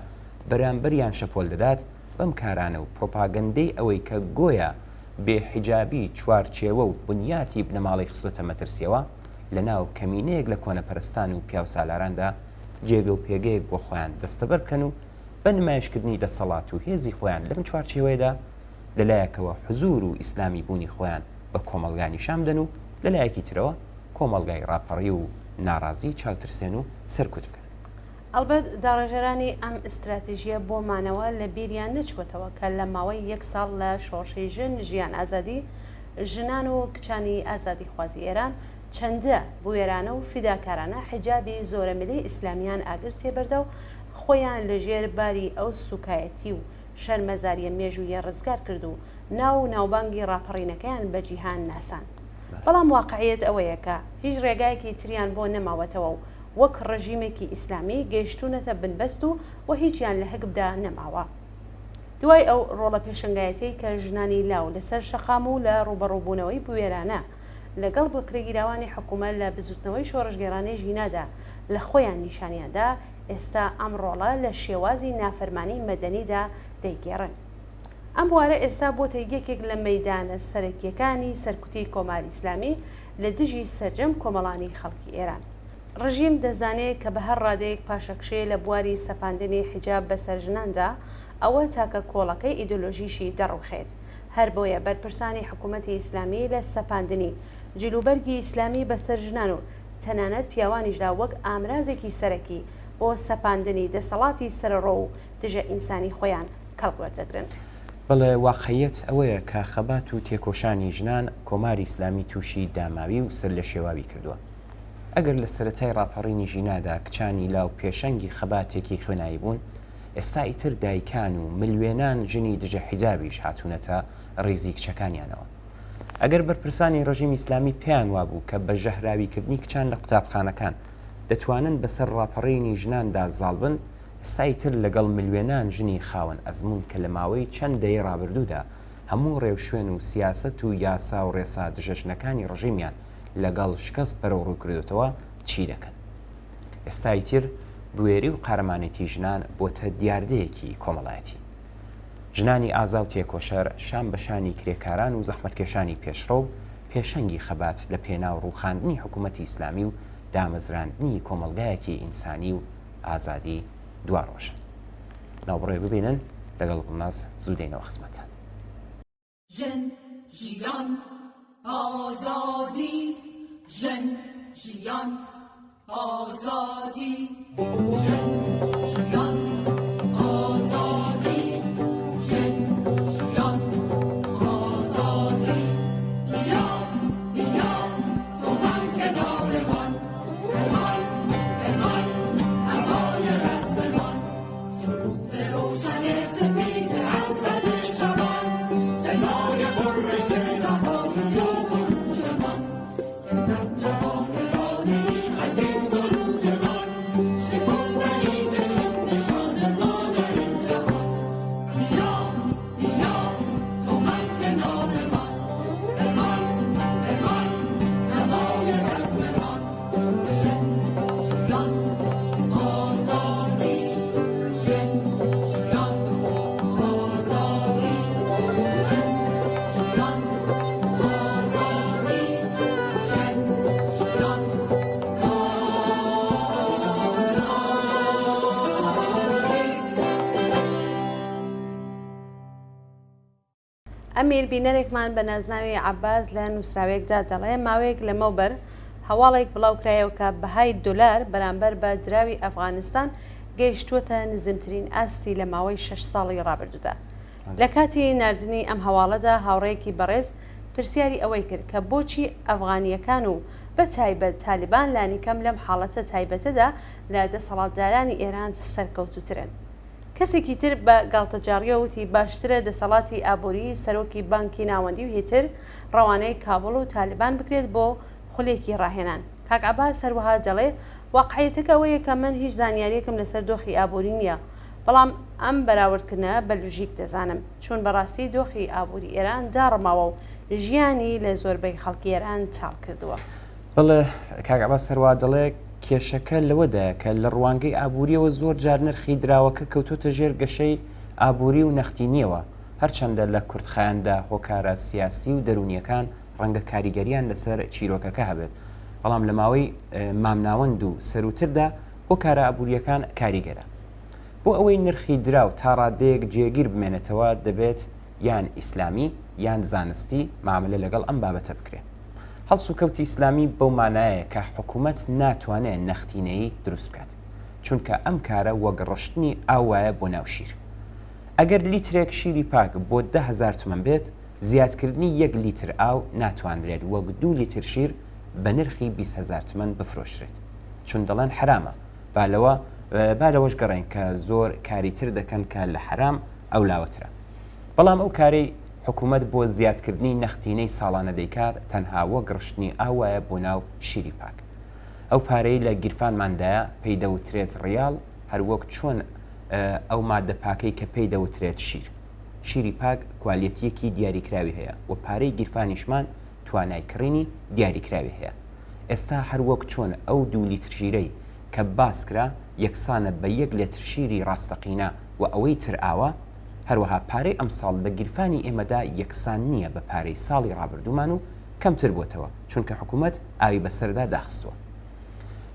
بەرامبەریان شەپۆل دەدات بەم کارانە و پرۆپاگەندەی ئەوەی کە گۆیە بێحیجابی چوارچێوە و بنیاتی بنەماڵی خستۆتە مەترسیەوە لە ناو کەمینەیەک لە کۆنەپەرستان و پیاوسالاراندا جێگە و پێگەیەک بۆ خۆیان دەستەبەر بکەن و بە نمایشکردنی دەسەڵات و هێزی خۆیان لەم چوارچێوەیەدا لەلایەکەوە حزور و ئیسلامی بوونی خۆیان بە کۆمەلگانی شامدەن و لەلایەکی ترەوە کۆمەلگای ڕاپەڕی و ناڕازی چاوترسێن و سەرکوت بکەن. ئەلبەت داڕێژەرانی ئەم ئیستراتیژیە بۆمانەوە لە بیریان نەچوەتەوە کە لە ماوەی 1 ساڵ لە شۆڕشی ژن ژیان ئازادی ژنان و کچانی ئازادی خوازی ئێران چەندە بوێرانە و فیداکارانە حیجابی زۆرە ملی ئیسلامیان ئاگر تێبەردە و خۆیان لەژێر باری ئەو سوکایەتی و شەرمەزاریە مێژوویە ڕزگار کرد و ناوبانگی ڕاپەڕینەکەیان بە جیهان ناسان. بەڵام واقعیت ئەوەیە کە هیچ ڕێگایەکی تریان بۆ نەماوەتەوە و وەک ڕژیمێکی ئیسلامی گەیشتونەتە بنبەست و هیچیان لە هەکبدا نەماوە. دوای ئەو ڕۆڵە پێشنگایەتی کە ژنانی لاو لەسەر شەقام و لە ڕوبەڕووبوونەوەی بوێرانە لەگەڵ بۆکرێگیراوانی حکوومەت لە بزوتنەوەی شۆڕژگێڕانەی ژینادا لە خۆیان نیشانیاندا، ئێستا ئەم ڕۆڵە لە شێوازی نافەرمانی مەدەنیدا دەیگێڕن. ئەم بوارە ئێستا بۆ تەیگەکێک لە مەیدانە سەرەکیەکانی سەرکوتی کۆماری ئیسلامی لە دژی سەرجەم کۆمەڵانی خەڵکی ئێران. ڕژیم دەزانێت کە بە هەر ڕادەیەک پاشەکشێ لە بواری سەپاندنی حیجاب بەسەر ژناندا ئەوە تاکە کۆڵەکەی ئیدۆلۆژیشی دەڕوخێت. هەر بۆیە بەرپرسانی حکوومەتی ئیسلامی لە سەپاندنی جلوبەرگی ئیسلامی بەسەر ژنان و تەنانەت پیاوانیشدا وەک ئامرازێکی سەرەکی بۆ سەپاندنی دەسەڵاتی سەرڕۆ و دژە ئینسانی خۆیان کەڵکوەردەگرن. بەڵێ واقعیەت ئەوەیە کە خەبات و تێکۆشانی ژنان کۆماری ئیسلامی تووشی داماوی و سەر لە شێواوی کردووە. ئەگەر لە سەرەتای ڕاپەڕینی ژینادا کچانی لاو پێشەنگی خەباتێکی خوێنایی بوون، ئێستا ئیتر دایکان و ملیێنان ژنی دژە حیجابیش هاتوونەتە ڕێزی کچەکانیانەوە. ئەگەر بەرپرسانی ڕژیم ئیسلامی پێیان وابوو کە بە ژەهراویکردنی کچان لە قوتابخانەکان دەتوانن بەسەر ڕاپەڕینی ژناندا زاڵ بن، سایتر لەگەڵ ملیێنان ژنی خاوەن ئەزمون کە لە ماوەی چەند دەی ڕابردوودا هەموو ڕێوشوێن و سیاسەت و یاسا و ڕێسا دژەژنەکانی ڕژیمیان لەگەڵ شکست بەرەو ڕووکردوتەوە چی دەکەن. ئێستای تر بوێری و قارەمانێتی ژنان بۆتە دیاردەیەکی کۆمەڵایەتی. ژنانی ئازا و تێکۆشەر شان بەشانی کرێکاران و زەحمەتکێشانی پێشڕۆ و پێشەنگی خەبات لە پێناو ڕووخاندنی حکوومەتی ئیسلامی و دامەزراندنی کۆمەلگایەکی ئینسانی و ئازادی دوا ڕۆژ. ناوبڕێ ببینن لەگەڵ گوڵناز زوو دێنەوە خزمەتە. ژن ژیان ئازادی، ژن ژیان ئازادی، ژن ژیان ئازادی، ژن ژیان ئازادی. بیا بیا تو هم کنار من، بخوان بخوان هوای رسم من، سرود روشن سپید از بز شبان، صدای غرش نهایی و خروش من، کردم جهان رانی از این سرودگان، شکفتنی کشید نشان ما در این جهان. بیا بیا تو هم کنار من، بخوان بخوان هوای رسم من، ژن ژیان آزادی، ژن ژیان آزادی، ژن ژیان آزادی، ژن ژیان ئەمیر بینەرێکمان بە نازناوی عەباس لە نووسراوێکدا دەڵێ ماوەیەک لەمەوبەر هەواڵێک بڵاوکرایەوە کە بەهای دۆلار بەرامبەر بە دراوی ئەفغانستان گەیشتووەتە نزمترین ئاستی لە ماوەی 6 ساڵی ڕابردوودا. لە کاتی ناردنی ئەم هەواڵەدا هاوڕێیەکی بەڕێز پرسیاری ئەوەی کرد کە بۆچی ئەفغانیەکان و بە تایبەت تالیبان لانیکەم لەم حاڵەتە تایبەتەدا لە دەسەڵاتدارانی ئێران سەرکەوتوترن. کەسێکی تر بە گاڵتەجاڕیە وتی باشترە دەسەڵاتی ئابووری سەرۆکی بانکی ناوەندی و هێتر ڕەوانەی کابڵ و تالیبان بکرێت بۆ خولێکی ڕاهێنان. کاک عەباس هەروەها دەڵێ واقعیەتەکە ئەوەیە کە من هیچ زانیاریەکەم لەسەر دۆخی ئابووری نییە، بەڵام ئەم بەراوردکردنە بەلژیک دەزانم چون بەڕاستی دۆخی ئابووری ئێران داڕماوە و ژیانی لە زۆربەی خەڵکی ئێران چاڵ کردووە. بڵێ کاگەبا سەروا دەڵێ کێشەکە لەوەدایە کە لە ڕوانگەی ئابوووریەوە زۆر جار نرخی دراوەکە کەوتۆتە ژێر گەشەی ئابووری و نەختینیەوە هەرچەندە لە کوردخایاندا هۆکارە سیاسی و دەرونیەکان ڕەنگە کاریگەریان لەسەر چیرۆکەکە هەبێت بەڵام لە ماوەی مامناوەند و سەروتردا هۆکارە ئابوووریەکان کاریگەرە بۆ ئەوەی نرخی دراو تا ڕادەیەک جێگیر بمێنێتەوە دەبێت یان ئیسلامی یان زانستی معاملە لەگەڵ ئەم بابەتە بکرێت هەڵس و کەوتی ئیسلامی بەو مانایە کە حکوومەت ناتوانێت نەختینەیی دروست بکات چونکە ئەم کارە وەک ڕشتنی ئاوایە بۆ ناو شیر ئەگەر لیترێک شیری پاک بۆ 10,000 تومەن بێت زیادکردنی 1 لیتر ئاو ناتوانرێت وەک 2 لیتر شیر بە نرخی 20,000 تومەن بفرۆشرێت چون دەڵێن حرامە با لەوەش گەڕین کە زۆر کاریتر دەکەن کە لە حرام ئەو لاوەترە بەڵام ئەو کارەی حکوومەت بۆ زیادکردنی نەختینەی ساڵانە دەیکات تەنها وەک ڕشتنی ئاوایە بۆ ناو شیری پاک ئەو پارەی لە گیرفانماندایە پێی دەوترێت ڕیال هەروەک چۆن ئەو مادە پاکەی کە پێی دەوترێت شیری پاک کوالیەتیەکی دیاریکراوی هەیە و پارەی گیرفانیشمان توانای کڕینی دیاریکراوی هەیە ئێستا هەروەک چۆن ئەو 2 لیتر شیرەی کە باسکرا یەکسانە بە 1 لتر شیری ڕاستەقینە و ئەوەی تر ئاوە هەروەها پارەی ئەمساڵ لە گیرفانی ئێمەدا یەکسان نییە بە پارەی ساڵی ڕابردوومان و کەمتر بۆتەوە چونکە حکوومەت ئاوی بەسەردا داخستووە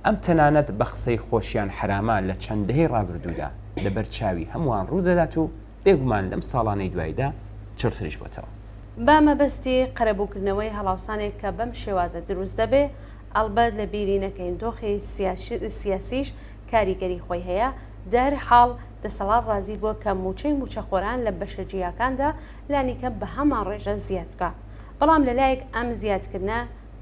ئەم تەنانەت بە قسەی خۆشیان حرامە لە چەندەهەی ڕابردوودا لەبەر چاوی هەمووان ڕوودەدات و بێگومان لەم ساڵانەی دواییدا چرتریش بۆتەوە با مەبەستی قەرەبووکردنەوەی هەڵاوسانێک کە بەم شێوازە دروست دەبێ ئەلبەت لە بیری نەکەین دۆخی سیاسیش کاریگەری خۆی هەیە دەرحاڵ دەسەڵات ڕازی بووە کە موچەی موچەخۆران لە بەشەجیاکاندا لانیکە بە هەمان ڕێژە زیاد بکە بەڵام لەلایەک ئەم زیادکردنە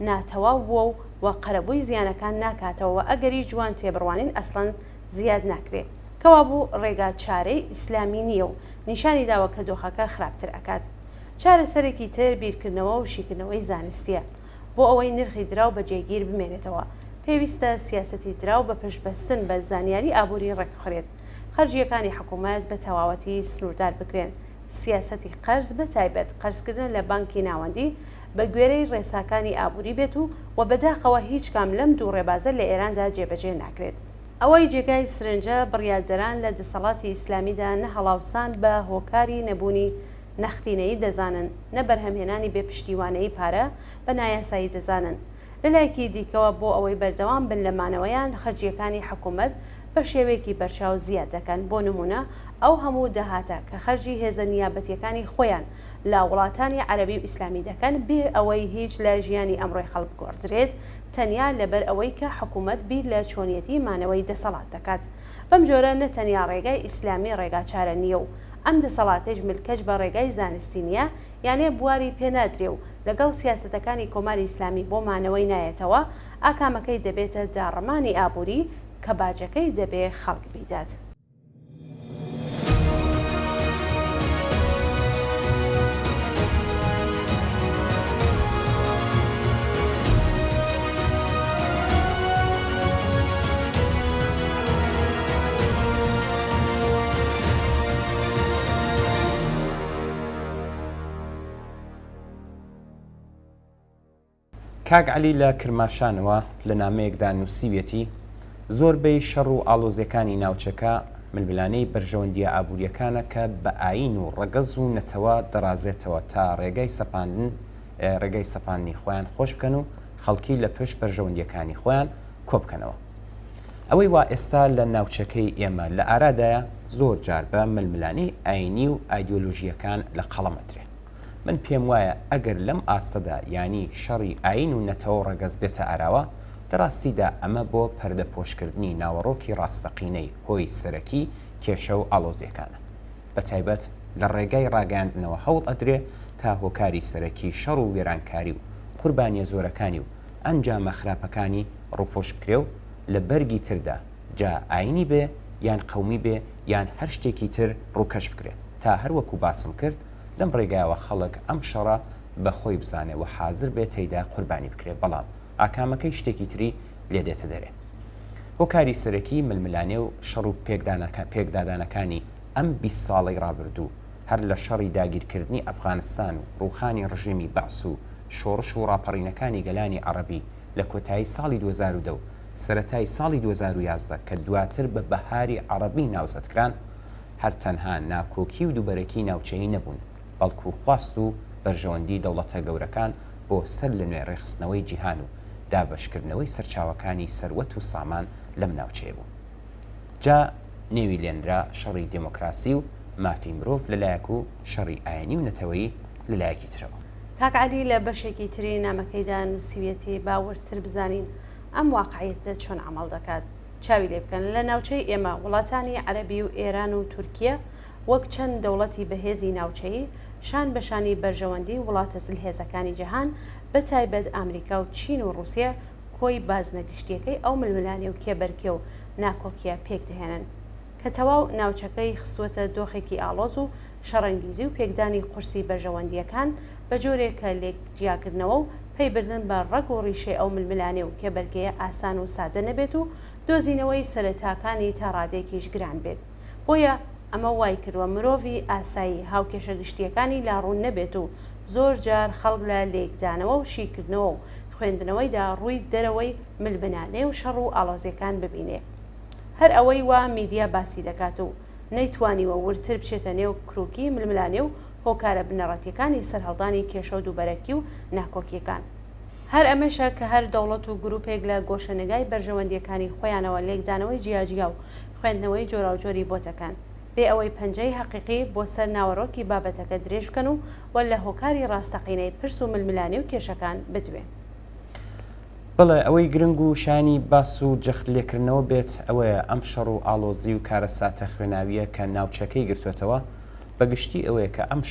ناتەواو بووە و قەرەبووی زیانەکان ناکاتەوە ئەگەری جوان تێبڕوانین ئەسڵەن زیاد ناکرێت کەوا بوو ڕێگا چارەی ئیسلامی نییە و نیشانی داوە کە دۆخەکە خراپتر ئەکات چارەسەرێکی تر بیرکردنەوە و شیکردنەوەی زانستیە بۆ ئەوەی نرخی دراو بە جێگیر بمێنێتەوە پێویستە سیاسەتی دراو بە پشتبەستن بە زانیاری ئابووری ڕێکخورێت خەرجیەکانی حکوومەت بە تەواوەتی سنووردار بکرێن سیاسەتی قەرز بە تایبەت قەرزکردن لە بانکی ناوەندی بە گوێرەی ڕێساکانی ئابووری بێت و بەداخەوە هیچ کام لەم دوو ڕێبازە لە ئێراندا جێبەجێ ناکرێت ئەوەی جێگای سرنجە بڕیاردەران لە دەسەڵاتی ئیسلامیدا نە هەڵاوسان بە هۆکاری نەبوونی نەختینەیی دەزانن نە بەرهەمهێنانی بێپشتیوانەی پارە بە نایاسایی دەزانن لەلایەکی دیکەوە بۆ ئەوەی بەردەوام بن لە مانەوەیان خەرجیەکانی حکوومەت بە شێوەیەکی بەرچاو زیاد دەکەن بۆ نمونە ئەو هەموو دەهاتە کە خەرجی هێزە نیابەتیەکانی خۆیان لە وڵاتانی عەرەبی و ئیسلامی دەکەن بێ ئەوەی هیچ لە ژیانی ئەمڕۆی خەڵک گۆڕدرێت تەنیا لەبەر ئەوەی کە حکوومەت بیر لە چۆنیەتی مانەوەی دەسەڵات دەکات بەم جۆرە نەتەنیا ڕێگای ئیسلامی ڕێگا چارە نییە و ئەم دەسەڵاتێش ملکەش بە ڕێگای زانستی نیە یانێ بواری پێنادرێ و لەگەڵ سیاسەتەکانی کۆماری ئیسلامی بۆ مانەوەی نایەتەوە ئاکامەکەی دەبێتە داڕمانی ئابووری کە باجەکەی دەبێ خەڵک بیدات. کاک عەلی لە کرماشانەوە لە نامەیەکدا نووسیوێتی زۆربەی شەڕ و ئاڵۆزیەکانی ناوچەکە ململانەی بەرژەوەندیە ئابوووریەکانە کە بە ئاین و ڕەگەز و نەتەوە دەڕازێتەوە تا ڕێگای سەپاندنی خۆیان خۆش بکەن و خەڵکی لە پشت بەرژەوەندیەکانی خۆیان کۆبکەنەوە ئەوەی وا ئێستا لە ناوچەکەی ئێمە لە ئارادایە زۆر جار بە ململانەی ئاینی و ئایدۆلۆژیەکان لە قەڵەمەترێ من پێم وایە ئەگەر لەم ئاستەدا ینی شەڕی ئاین و نەتەوە ڕەگەز دێتە ئاراوە دەڕاستیدا ئەمە بۆ پەردەپۆشکردنی ناوەڕۆکی ڕاستەقینەی هۆی سەرەکی کێشە و ئاڵۆزیەکانە بە تایبەت لە ڕێگای ڕاگەاندنەوە هەوڵ ئەدرێ تا هۆکاری سەرەکی شەڕ و وێرانکاری و قوربانیە زۆرەکانی و ئەنجامە خراپەکانی ڕووپۆش بکرێ و لە بەرگی تردا جا ئاینی بێ یان قەومی بێ یان هەر شتێکی تر ڕووکەش بکرێت تا هەروەکو باسم کرد لەم ڕێگایەوە خەڵک ئەم شەڕە بەخۆی بزانێ و حازر بێت تێیدا قوربانی بکرێت بەڵام ئاکامەکەی شتێکی تری لێ دێتە دەرێ هۆکاری سەرەکی ململانێ و شەڕ و پێکدادانەکانی ئەم 20 ساڵی ڕابردوو هەر لە شەڕی داگیرکردنی ئەفغانستان و ڕووخانی ڕژیمی بەعس و شۆڕش و ڕاپەڕینەکانی گەلانی عەرەبی لە کۆتایی ساڵی 2010 و سەرەتای ساڵی 2011 کە دواتر بە بەهاری عەرەبی ناوزەتکران هەر تەنها ناکۆکی و دووبەرەکی ناوچەیی نەبوون بەڵکو خواست و بەرژەوەندی دەوڵەتە گەورەکان بۆ سەر لە نوێ ڕێخستنەوەی جیهان و دابەشکردنەوەی سەرچاوەکانی سەروەت و سامان لەم ناوچەیە بوو. جا نێوی لێنرا شەڕی دموکراسی و مافی مرۆڤ لەلایەک و شەڕی ئاینی و نەتەوەیی لەلایەکی ترەوە. کاک عەلی لە بەشێکی تری نامەکەیدا نووسیوێتی باوەڕتر بزانین ئەم واقعیەتە چۆن عەمەڵ دەکات. چاوی لێ بکەن لە ناوچەی ئێمە وڵاتانی عەرەبی و ئێران و تورکیە وەک چەند دەوڵەتی بەهێزی ناوچەیی شان بەشانی بەرژەوەندی وڵاتە سلهێزەکانی جەهان بە تایبەت ئامریکا و چین و رووسیا کۆی بازنەگشتیەکەی ئەو ململانێ و کێبەرکێ و ناکۆکیە پێک دەهێنن کە تەواو ناوچەکەی خستوەتە دۆخێکی ئاڵۆز و شەڕەنگیزی و پێکدانی قورسی بەرژەوەندیەکان بە جۆرێکە لێک جیاکردنەوە و پەیبردن بە ڕەگ و ڕیشەی ئەو ململانێ و کێبەرگەیە ئاسان و سادە نەبێت و دۆزینەوەی سەرەتاکانی تا ڕادێکیش گران بێت. بۆیە ئەمە وای کردووە مرۆڤی ئاسایی هاوکێشە گشتیەکانی لاڕوون نەبێت و زۆر جار خەڵک لە لێکدانەوە و شیکردنەوە و خوێندنەوەیدا ڕووی دەرەوەی ململانێ و شەڕ و ئاڵۆزیەکان ببینێ. هەر ئەوەی وا میدیا باسی دەکات و نەیتوانیوە ورتر بچێتە نێو کروکی ململانێ و هۆکارە بنەڕەتیەکانی سەرهەڵدانی کێشە و دووبەرەکی و ناکۆکیەکان. هەر ئەمەشە کە هەر دەوڵەت و گروپێک لە گۆشەنگای بەرژەوەندیەکانی خۆیانەوە لێکدانەوەی جیاجیا و خوێندنەوەی جۆراوجۆری بۆتەکەن بێ ئەوەی پەنجەی حەقیقی بۆ سەر ناوەڕۆکی بابەتەکە درێژ بکەن و وە لە هۆکاری ڕاستەقینەی پرس و ململانێ و کێشەکان بدوێن. بڵێ ئەوەی گرنگ و شانی باس و جەخت لێکردنەوە بێت ئەوەیە ئەم شەڕ و ئاڵۆزی و کارە ساتە خوێناویە کە ناوچەکەی گرتوێتەوە بەگشتی ئەوەیە کە ئەم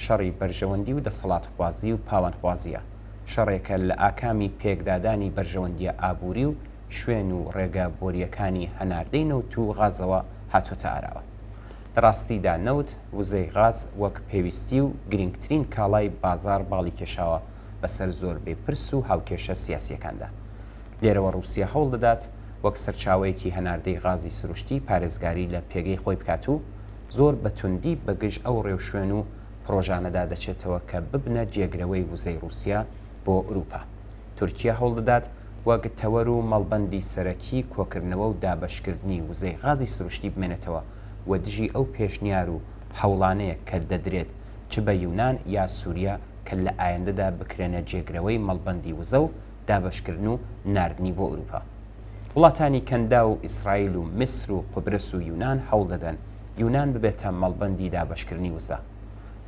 شەڕی بەرژەوەندی و دەسەڵاتخوازی و پاوەندخوازیە شەڕێکە لە ئاکامی پێکدادانی بەرژەوەندیە ئابووری و شوێن و ڕێگە بۆریەکانی هەناردەی نەوت و غازەوە هاتوۆتە ئاراوە. لە ڕاستیدا نەوت وزەی غاز وەک پێویستی و گرنگترین کاڵای بازار باڵی کێشاوە بەسەر زۆر بێپرس و هاوکێشە سیاسیەکاندا. لێرەوە رووسیا هەوڵ دەدات وەک سەرچاوەیەکی هەناردەی غازی سروشتی پارێزگاری لە پێگەی خۆی بکات و زۆر بەتوندی بەگشت ئەو ڕێوشوێن و پرۆژانەدا دەچێتەوە کە ببنە جێگرەوەی وزەی رووسیا بۆ ئوروپا. تورکیا هەوڵ دەدات وەک تەوەر و مەڵبەندی سەرەکی کۆکردنەوە و دابەشکردنی وزەی غازی سروشتی بمێنێتەوە و دژی ئەو پێشنیار و هەوڵانەیە کە دەدرێت چ بە یونان یا سووریا کە لە ئایندەدا بکرێنە جێگرەوەی مەڵبەندی وزە و دابەشکردن و ناردنی بۆ ئوروپا. وڵاتانی کەندا و ئیسرائیل و میسر و قوبرس و یونان هەوڵ دەدەن یونان ببێتە مەڵبەندی دابەشکردنی وزە.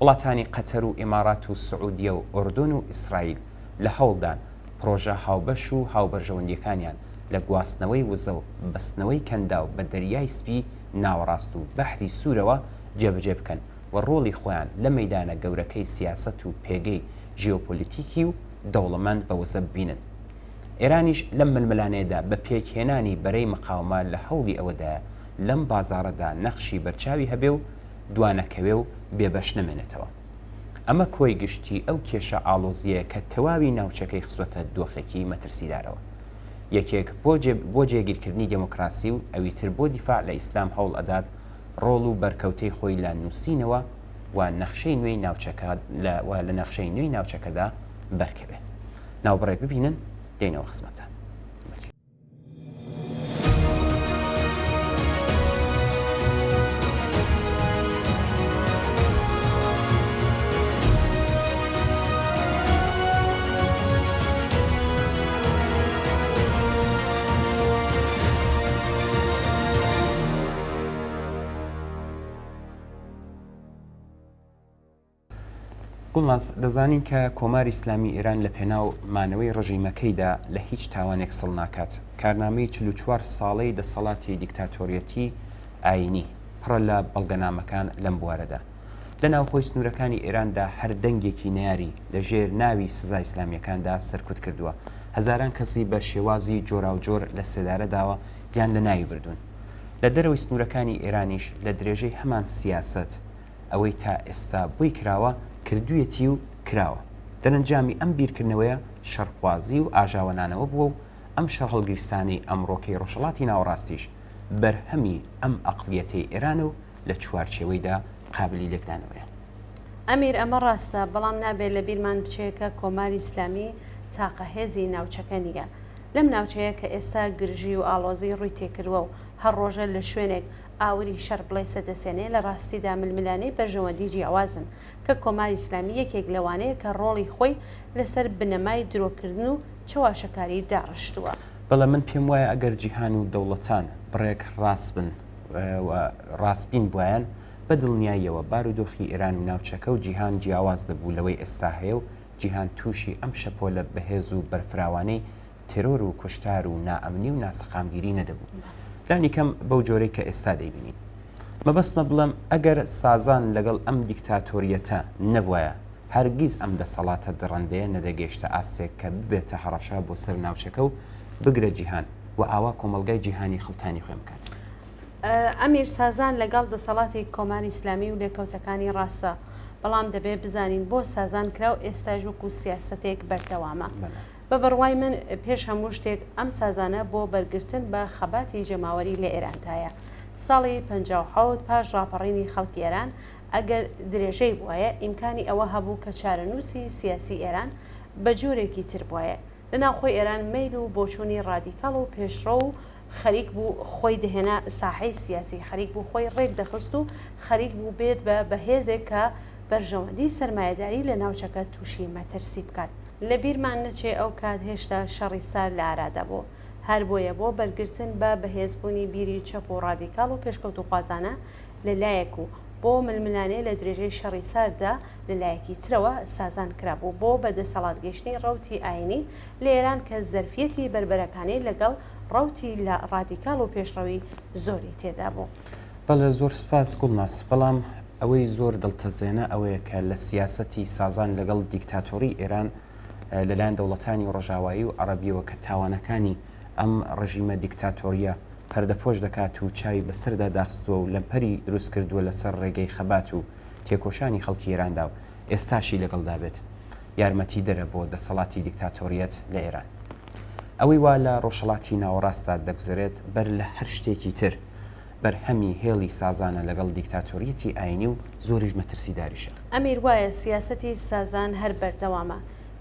وڵاتانی قەتەر و ئیمارات و سعودیە و ئوردون و ئیسرائیل لە هەوڵدان پرۆژە هاوبەش و هاوبەرژەوەندیەکانیان لە گواستنەوەی وزە و بەستنەوەی کەندا و بە دەریای سپی ناوەڕاست و بەحری سوورەوە جێبەجێ بکەن و ڕۆڵی خۆیان لە مەیدانە گەورەکەی سیاست و پێگەی ژیۆپۆلیتیکی و دەوڵەمەند بە وزە ببینن. ئێرانیش لەم ململانەیەدا بە پێکهێنانی بەرەی مقاومە لە هەوڵی ئەوەدا لەم بازارەدا نەخشی بەرچاوی هەبێ و دوانەکەوێ و بێبەش نەمێنێتەوە. ئەمە کۆی گشتی ئەو کێشە ئاڵۆزیە کە تەواوی ناوچەکەی خستوەتە دۆخێکی مەترسیدارەوە. یەکێک بۆ جێگیرکردنی دموکراسی و ئەویتر بۆ دیفاع لە ئیسلام هەوڵ ئەدات ڕۆڵ و بەرکەوتەی خۆی لە نووسینەوە و نەخشەی نوێی لە نەخشەی نوێی ناوچەکەدا بەرکەوێ. ناوبڕێک ببینن دێنەوە خزمەتە. گوڵناس دەزانین کە کۆماری ئیسلامی ئێران لە پێناو مانەوەی ڕژیمەکەیدا لە هیچ تاوانێک سڵ ناکات. کارنامەی 44 ساڵەی دەسەڵاتی دیکتاتۆریەتی ئاینی پڕە لە بەڵگەنامەکان لەم بوارەدا. لە ناوخۆی سنوورەکانی ئێراندا هەر دەنگێکی ناری لە ژێر ناوی سزای ئیسلامیەکاندا سەرکوت کردووە. هەزاران کەسی بە شێوازی جۆراوجۆر لە سێدارەداوە یان لە ناوی بردوون. لە دەرەوەی سنوورەکانی ئێرانیش لە درێژەی هەمان سیاست ئەوەی تا ئێستا بووی کراوە کردوویەتی و کراوە. دەرەنجامی ئەم بیرکردنەوەیە شەڕخوازی و ئاژاوەنانەوە بووە و ئەم شەڕ هەڵگیرستانی ئەمڕۆکەی ڕۆژهەڵاتی ناوەڕاستیش بەرهەمی ئەم ئەقلیەتەی ئێرانە و لە چوارچێوەیدا قابلی لێکدانەوەیە. ئەمیر ئەمە ڕاستە، بەڵام نابێت لە بیرمان بچێکە کۆماری ئیسلامی تاقە هێزی ناوچەکە نییە. لەم ناوچەیە کە ئێستا گرژی و ئاڵۆزی ڕووی تێکردووە و هەر ڕۆژە لە شوێنێک ئاوری شەر بڵێ سەدەسێنێ لە ڕاستیدا ململانەی بەرژەوەندی جیاوازن کە کۆماری ئیسلامی یەکێک لەوانەیە کە ڕۆڵی خۆی لەسەر بنەمای درۆکردن و چەواشەکاری داڕشتووە. بەڵام من پێم وایە ئەگەر جیهان و دەوڵەتان بڕێک ڕاست بن ڕاستبین بواەن بە دڵنیاییەوە بارودۆخی ئێران و ناوچەکە و جیهان جیاواز دەبوو لەوەی ئێستا هەیە و جیهان تووشی ئەم شەپۆلە بەهێز و بەرفراوانەی تێرۆر و کوشتار و نائەمنی و ناسەقامگیری نەدەبوو. لانی کەم بەو جۆرەی کە ئێستا دەیبینین. مەبەستمە بڵم ئەگەر سازان لەگەڵ ئەم دیکتاتۆریەتە نەبووایە هەرگیز ئەم دەسەڵاتە دڕندەیە نەدەگەیشتە ئاسێک کە ببێتە هەڕەشە بۆ سەر ناوچەکە و بگرە جیهان و ئاوا کۆمەلگای جیهانی خڵتانی خۆی بکات. ئەمیر سازان لەگەڵ دەسەڵاتی کۆماری ئیسلامی و لێکەوتەکانی ڕاستە، بەڵام دەبێت بزانین بۆ سازان کرا و ئێستاژ وەکو سیاسەتێک بەردەوامە. بە بڕوای من پێش هەموو شتێک ئەم سازانە بۆ بەرگرتن بە خەباتی جەماوەری لە ئێرانتایە. ساڵی 57 پاش ڕاپەڕینی خەڵکی ئێران ئەگەر درێژەی بواە ئیمکانی ئەوە هەبوو کە چارەنووسی سیاسی ئێران بە جۆرێکی تر بواە. لەناو خۆی ئێران میل و بۆچوونی ڕادیکاڵ و پێشڕە و خەریک بوو خۆی دەهێنا ساحەی سیاسی خەریک بوو خۆی ڕێک دەخست و خەریک بوو بێت بە بەهێزێک کە بەرژەوەندی سەرمایه‌داری لە ناوچەکە تووشی مەترسی بکات. لە بیرمان نەچێ ئەو کات هێشتا شەڕی سار لە ئارادا بوو. هەر بۆیە بۆ بەرگرتن بە بەهێزبوونی بیری چەپ و ڕادیکاڵ و پێشکەوت و خوازانە لەلایەک و بۆ ململانەیە لە درێژەی شەڕی ساردا لەلایەکی ترەوە سازان کرابوو بۆ بەدەسەڵاتگەشتنی ڕەوتی ئاینی لە ئێران کە زەرفیەتی بربەرەکانی لەگەڵ ڕەوتی لە ڕادیکاڵ و پێشڕەوی زۆری تێدا بوو. بەڵێ زۆر سپاس گوڵناس، بەڵام ئەوەی زۆر دڵتەزێنە ئەوەیە کە لە سیاسەتی سازان لەگەڵ دیکتاتۆری ئێران لەلایەن دەوڵەتانی ڕۆژاوایی و عەرەبیەوە کە تاوانەکانی ئەم ڕژیمە دیکتاتۆریە پەردەپۆش دەکات و چاوی بەسەردا داخستووە و لەمپەری دروست کردووە لەسەر ڕێگەی خەبات و تێکۆشانی خەڵکی ئێراندا و ئێستاشی لەگەڵدا بێت یارمەتی دەرە بۆ دەسەڵاتی دیکتاتۆریەت لە ئێران. ئەوەی وا لە ڕۆژهەڵاتی ناوەڕاستدا دەگوزارێت بەر لە هەر شتێکی تر بەرهەمی هێڵی سازانە لەگەڵ دیکتاتۆریەتی ئاینی و زۆریش مەترسیداریشە. ئەمیر وایە سیاسەتی سازان هەر بەردەوامە.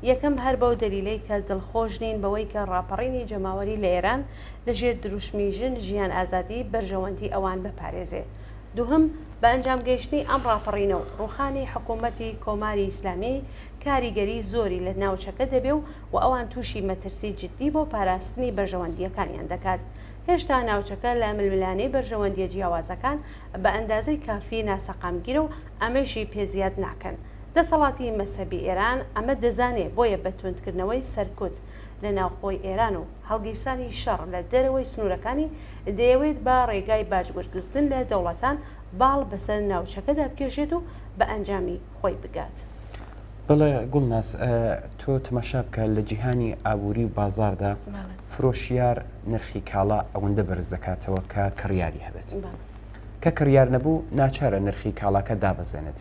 یەکەم هەر بەو دەلیلەی کە دڵخۆش نین بەوەی کە ڕاپەڕینی جەماوەری لە ئێران لەژێر دروشمیژن ژیان ئازادی بەرژەوەندی ئەوان بپارێزێ. دووهم بە ئەنجام گەیشتنی ئەم ڕاپەڕینە و ڕوخانی حکوومەتی کۆماری ئیسلامی کاریگەری زۆری لە ناوچەکە دەبێ و ئەوان تووشی مەترسی جددی بۆ پاراستنی بەرژەوەندیەکانیان دەکات. هێشتا ناوچەکە لە ململانەی بەرژەوەندیە جیاوازەکان بە ئەندازەی کافی ناسەقامگیرە و ئەمەشی پێزیاد ناکەن. دەسەڵاتی مەسەبی ئێران ئەمە دەزانێت بۆیە بە توندکردنەوەی سەرکوت لە ناوخۆی ئێران و هەڵگیرسانی شەڕ لە دەرەوەی سنوورەکانی دەیەوێت بە ڕێگای باجگوێرگرتن لە دەوڵەتان باڵ بەسەر ناوچەکەدا بکێشێت و بە ئەنجامی خۆی بگات. بڵێ گوڵناس، تۆ تەماشا بکە لە جیهانی ئابووری و بازاردا فرۆشیار نرخی کاڵا ئەوەندە بەرز دەکاتەوە کە کڕیاری هەبێت. کە کڕیار نەبوو ناچارە نرخی کاڵاکە دابەزێنێت.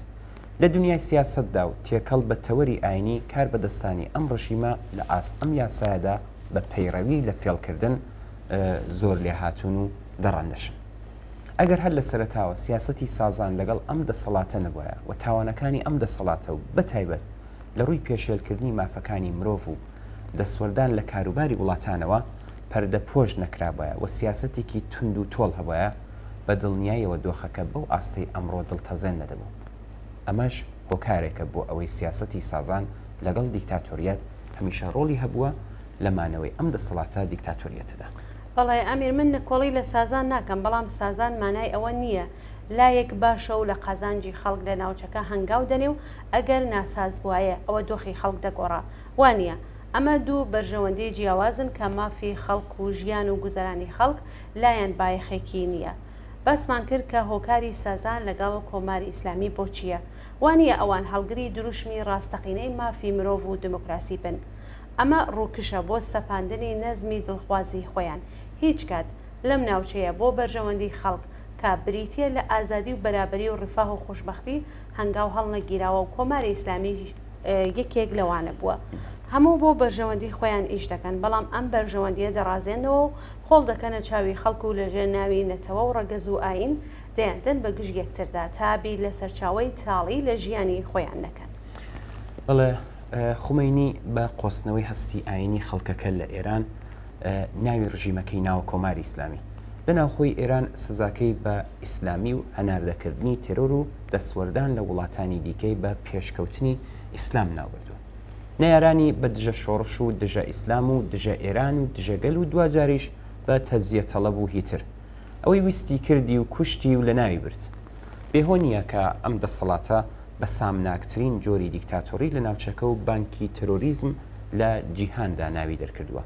لە دنیای سیاسەتدا و تێکەڵ بە تەوەری ئاینی کار بەدەستانی ئەم ڕژیمە لە ئاست ئەم یاسایەدا بە پەیڕەوی لە فێڵکردن زۆر لێهاتوون و دەڕەندەشن. ئەگەر هەر لە سەرەتاوە سیاسەتی سازان لەگەڵ ئەم دەسەڵاتە نەبووە و تاوانەکانی ئەم دەسەڵاتە و بەتایبەت لە ڕووی پێشێلکردنی مافەکانی مرۆڤ و دەسوەردان لە کاروباری وڵاتانەوە پەردە پۆش نەکرابایە و سیاسەتێکی تند و تۆڵ هەبایە بە دڵنیاییەوە دۆخەکە بەو ئاستەی ئەمڕۆ دڵتەزێن نەدەبوو. ئەمەش هۆکارێکە بۆ ئەوەی سیاسەتی سازان لەگەڵ دیکتاتۆریەت هەمیشە ڕۆڵی هەبووە لەمانەوەی ئەم دەسەڵاتە دیکتاتۆریەتەدا. بەڵێ ئەمیر من نەکۆڵی لە سازان ناکەم، بەڵام سازان مانای ئەوە نییە لایەک باشە و لە قازانجی خەڵک لە ناوچەکە هەنگاو دەنێ و ئەگەر ناساز بواە ئەوە دۆخی خەڵک دەگۆڕا وانە. ئەمە دوو بەرژەوەندی جیاوازن کە مافی خەڵک و ژیان و گوزەرانی خەڵک لایەن بایەخێکی نییە. بەسمان کرد کە هۆکاری سازان لەگەڵ کۆماری ئیسلامی بۆ چییە؟ وانە ئەوان هەڵگری دروشمی ڕاستەقینەی مافی مرۆڤ و دموکراسی بن. ئەمە ڕووکشە بۆ سەپاندنی نەزمی دڵخوازی خۆیان. هیچ کات لەم ناوچەیە بۆ بەرژەوەندی خەڵک کە بریتە لە ئازادی و بەرابەری و ڕفاه و خۆشببختی هەنگاو هەڵنەگیراوە و کۆماری ئیسلامی یەکێک لەوانە بووە. هەموو بۆ بەرژەوەندی خۆیان ئیش دەکەن بەڵام ئەم بەرژەوەندیە دەڕازێنەوە و خۆڵ دەکەنە چاوی خەڵکو و لەژێر ناوی نەتەوە و ڕەگەز و ئاین دەیاندن بە گشت یەکتردا تابی لە سەرچاوی تاڵی لە ژیانی خۆیان دەکەن. بەڵێ خومینی بە قۆستنەوەی هەستی ئاینی خەڵکەکە لە ئێران ناوی ڕژیمەکەی ناوە کۆماری ئیسلامی لەناوخۆی ئێران سزاکەی بە ئیسلامی و هەناردەکردنی تێرۆر و دەسوەردان لە وڵاتانی دیکەی بە پێشکەوتنی ئیسلام ناوبردووە. نەیارانی بە دژە شۆڕش و دژە ئیسلام و دژە ئێران و دژەگەل و دوجاریش بە تەزیە تەڵەب و هیتر ئەوەی ویستی کردی و کوشتی و لە ناوی برد. بێهۆ نییە کە ئەم دەسەڵاتە بە سامناکترین جۆری دیکتاتۆری لە ناوچەکە و بانکی تەرۆریزم لە جیهاندا ناوی دەرکردووە.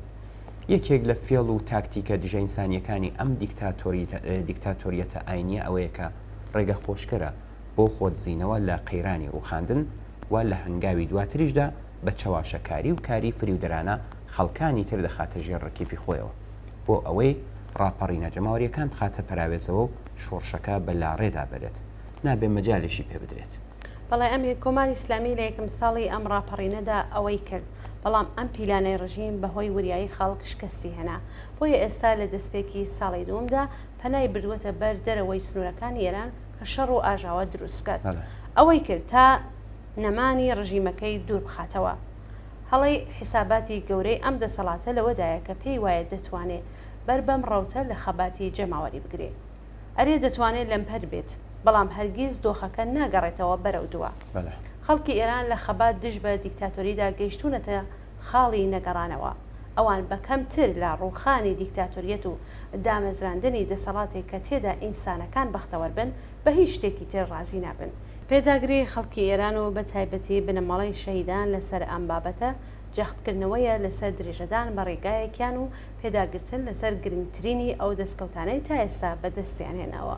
یەکێک لە فێڵ و تاکتیکە دژە ئینسانیەکانی ئەم دیکتاتۆریەتە ئاینیە ئەوەیە کە ڕێگە خۆشکەرە بۆ خۆتزیینەوە لە قەیرانی ڕوخاندن و لە هەنگاوی دواتریشدا بە چەواشەکاری و کاری فریودەرانە خەڵکانی تر دەخاتە ژێر ڕکیفی خۆیەوە بۆ ئەوەی ڕاپەڕینە جەماوەریەکان بخاتە پەراوێزەوە و شۆڕشەکە بە لاڕێدا بێت نابێ مەجالێکی پێ بدرێت. بەڵێ ئەمیر کۆماری ئیسلامی لە یەکەم ساڵی ئەم ڕاپەڕینەدا ئەوەی کرد بەڵام ئەم پیلانەی ڕژیم بەهۆی وریایی خەڵک شکستی هێنا بۆیە ئێستا لە دەستپێکی ساڵی دووەمدا پەنای بردووەتە بەر دەرەوەی سنوورەکانی ئێران کە شەڕ و ئاژاوە دروست بکات. ئەوەی کرد تا نەمانی ڕژیمەکەی دوور بخاتەوە. هەڵی حیساباتی گەورەی ئەم دەسەڵاتە لەوەدایە کە پێی وایە دەتوانێت بەر بەم ڕەوتە لە خەباتی جەماوەری بگرێت. ئەرێ دەتوانێت لەمپەر بێت بەڵام هەرگیز دۆخەکە ناگەڕێتەوە بەرەو دووە. خەڵکی ئێران لە خەبات دژ بە دیکتاتۆریدا گەیشتونەتە خاڵی نەگەڕانەوە. ئەوان بەکەمتر لە ڕووخانی دیکتاتۆریەت و دامەزراندنی دەسەڵاتێک کە تێدا ئینسانەکان بەختەوەر بن بە هیچ شتێکی تر ڕازی نابن. پێداگری خەڵکی ئێران و بە تایبەتی بنەمەڵی شەهیدان لەسەر ئەم بابەتە جەختکردنەوەیە لەسەر درێژەدان بە ڕێگایەکیان و پێداگرتن لەسەر گرنگترینی ئەو دەستکەوتانەی تا ئێستا بەدەستیان هێناوە.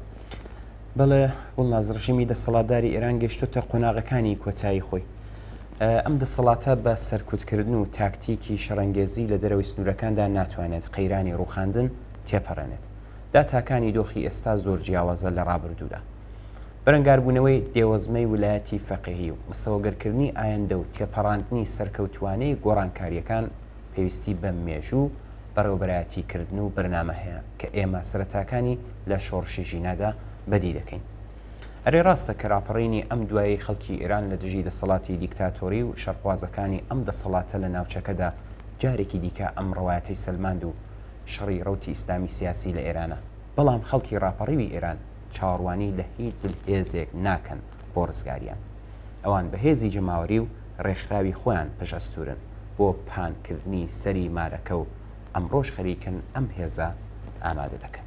بەڵێ وڵناز ڕژیمی دەسەڵاتداری ئێران گەیشتۆتە قۆناغەکانی کۆتایی خۆی. ئەم دەسەڵاتە بە سەرکوتکردن و تاکتیکی شەڕەنگێزی لە دەرەوەی سنوورەکاندا ناتوانێت قەیرانی ڕووخاندن تێپەڕێنێت. داتاکانی دۆخی ئێستا زۆر جیاوازە لە ڕابردوودا. بەرەنگاربوونەوەی دێوەزمەی ویلایەتی فەقیهی و مسەوەگەرکردنی ئایندە و تێپەڕاندنی سەرکەوتوانەی گۆڕانکاریەکان پێویستی بە مێژوو بەڕێوەبەرایەتیکردن و بەرنامە هەیە کە ئێمە سەرەتاکانی لە شۆڕشی ژینادا بەدی دەکەین. ئەرێ ڕاستە کە ڕاپەڕینی ئەم دوایی خەڵکی ئێران لە دژی دەسەڵاتی دیکتاتۆری و شەڕخوازەکانی ئەم دەسەڵاتە لە ناوچەکەدا جارێکی دیکە ئەم ڕەوایەتەی سەلماند و شەڕی ڕەوتی ئیسلامی سیاسی لە ئێرانە. بەڵام خەڵکی ڕاپەڕیوی ئێران چاوەڕوانی لە هیچ هێزێک ناکەن بۆ ڕزگاریان. ئەوان بە هێزی جەماوەری و ڕێکخراوی خۆیان پشەستورن بۆ پانکردنی سەری مارەکە و ئەمڕۆژ خەریکن ئەم هێزە ئامادە دەکەن.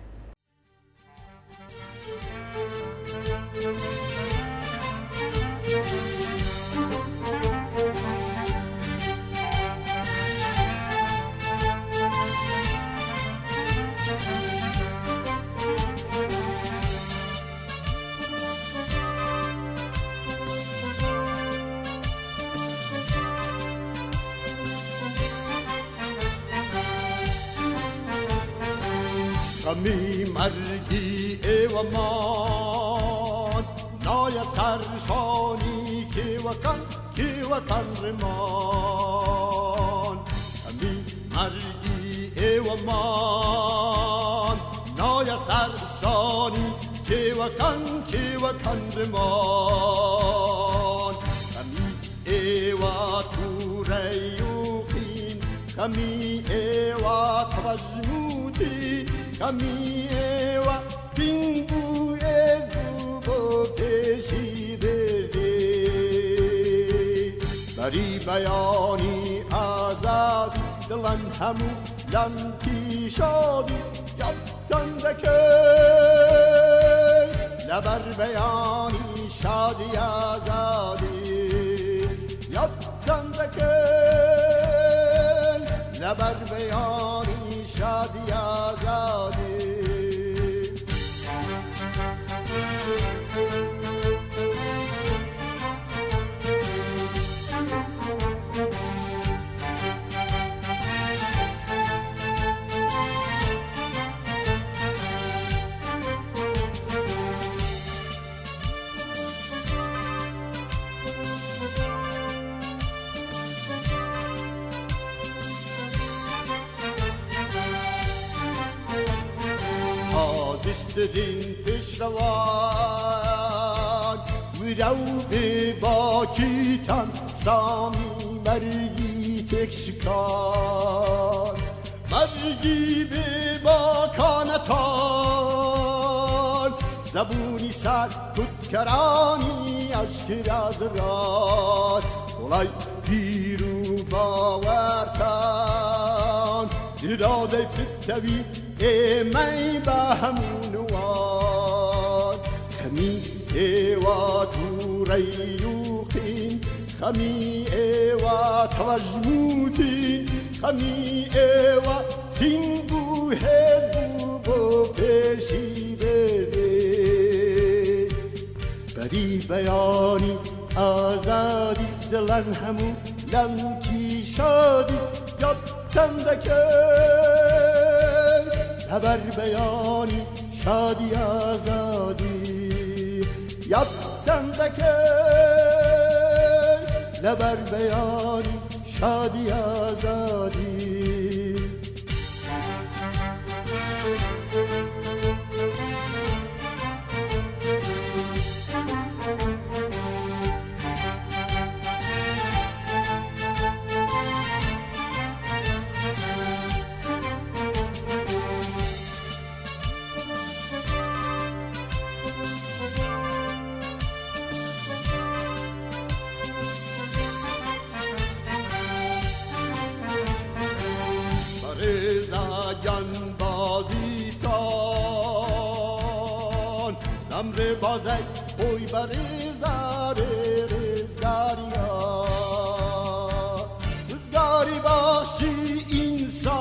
غمی مرگی ایومان نای سرشانی که وطن رمان غمی مرگی ایومان نای سرشانی که وطن رمان غمی ایوا تو ریوخین غمی ایوا توجموتی کمیه و پینگوی زوبو کشیده بری بیانی آزادی دلن همو لنکی شادی یادتن دکن لبر بیانی شادی آزادی یادتن دکن لبر بیانی شادی آزادی استدین پیشروان ویرو به باکیتن سامی مرگی تکشکار مرگی به باکانتان زبونی سر کتکرانی اشکر از راد olay پیرو باورتان اراده پتوی ایمی به همونوان خمی ایوا تو ریوقین خمی ایوا توجموتین خمی ایوا تین بو هزبو بو پیشی برده بری بیانی آزادی دلن همو لنکی شادی یادتن دکر هبر بیانی شادی آزادی یادتن دکر لبر بیانی شادی آزادی جانبازیتان نمر بازی خوی بریزار رزگاری باشی انسان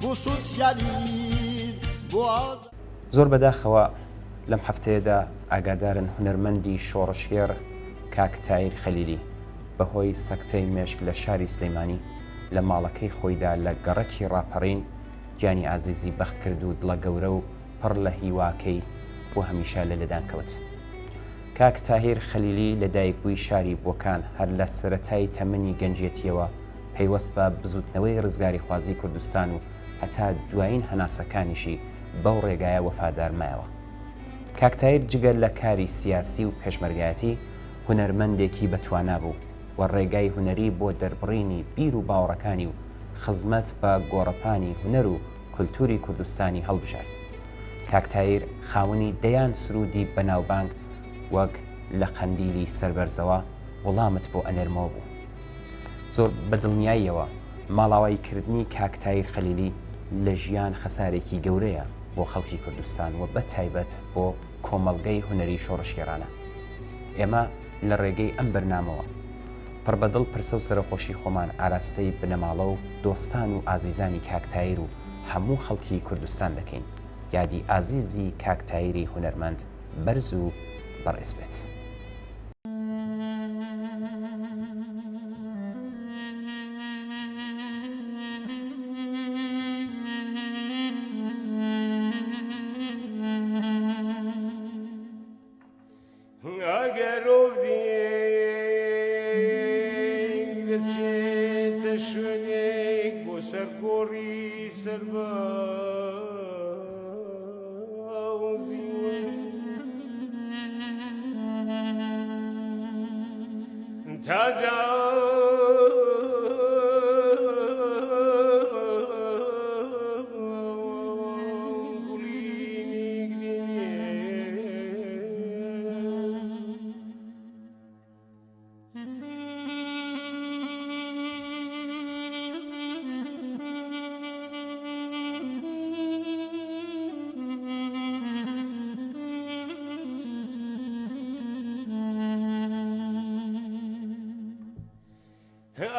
بو سوسیالیزم بو زۆر بەداخەوە لەم هەفتەیەدا ئاگادارن هونەرمەندی شۆڕشێر کاک تایر خەلیلی بەهۆی سەکتەی مێشک لە شاری سلەیمانی لە ماڵەکەی خۆیدا لە گەڕەکی ڕاپەڕین گیانی ئازیزی بەخت کرد و دڵە گەورە و پڕ لە هیواکەی بۆ هەمیشە لە لەدان کەوت. کاک تاهیر خەلیلی لە دایکبووی شاری بۆکان هەر لە سەرەتای تەمەنی گەنجێتیەوە پەیوەست بە بزوتنەوەی ڕزگاری خوازی کوردستان و هەتا دوایین هەناسەکانیشی بەو ڕێگایە وەفادارمایەوە. کاک تاهیر جگەر لە کاری سیاسی و پێشمەرگایەتی هونەرمەندێکی بەتوانا بوو و ڕێگای هونەری بۆ دەربڕینی بیر و باوەڕەکانی و خزمەت بە گۆڕەپانی هونەر و کولتوری کوردستانی هەڵبژار. کاک تاهیر خاوەنی دەیان سرودی بەناوبانگ وەک لە قەندیلی سەربەرزەوە وەڵامت بۆ ئەنەرمەوە بوو. زۆر بەدڵنیاییەوە ماڵاوایکردنی کاک تاهیر خەلیلی لە ژیان خەسارێکی گەورەیە بۆ خەڵکی کوردستان و بەتایبەت بۆ کۆمەڵگەی هونەری شۆڕشگێڕانە. ئێمە لە ڕێگەی ئەم بەرنامەوە پڕبەدڵ پرسە و سەرخۆشی خۆمان ئاراستەی بنەماڵە و دۆستان و ئازیزانی کاک تاهیر و هەموو خەڵکی کوردستان دەکەین. یادی ئازیزی کاک تاهیری هونەرمەند بەرز و بەڕێز بێت.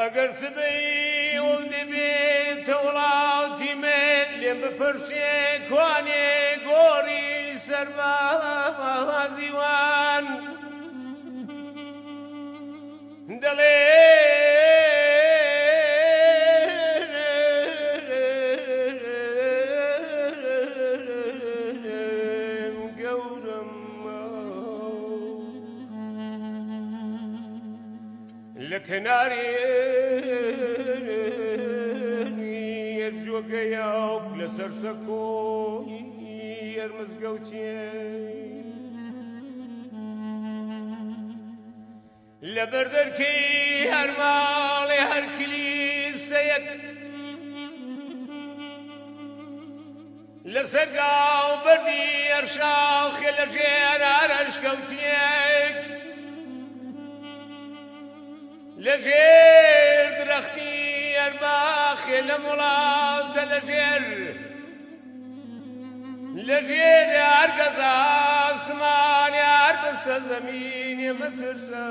ئەگەر سبەی وڵ دەبێتە وڵاتی من لێم بپرسێ کوانێ گۆڕی سەربازیوان دەڵێ لە کناری جۆگەیەک لەسەر سەکۆی یەرمزگەوتێ لە بەردەرکەی هەر ماڵێ هەر کلیسەیەک لەسەر گاو بەردی ئەرشاخێ لە ژێر ئارەشکەوتێک لە ژێر درەختی ئەرباخێ لە وڵاتە لە ژێر هەرگەزا ئاسمانی هەر بەستە زەمینێ مەترسە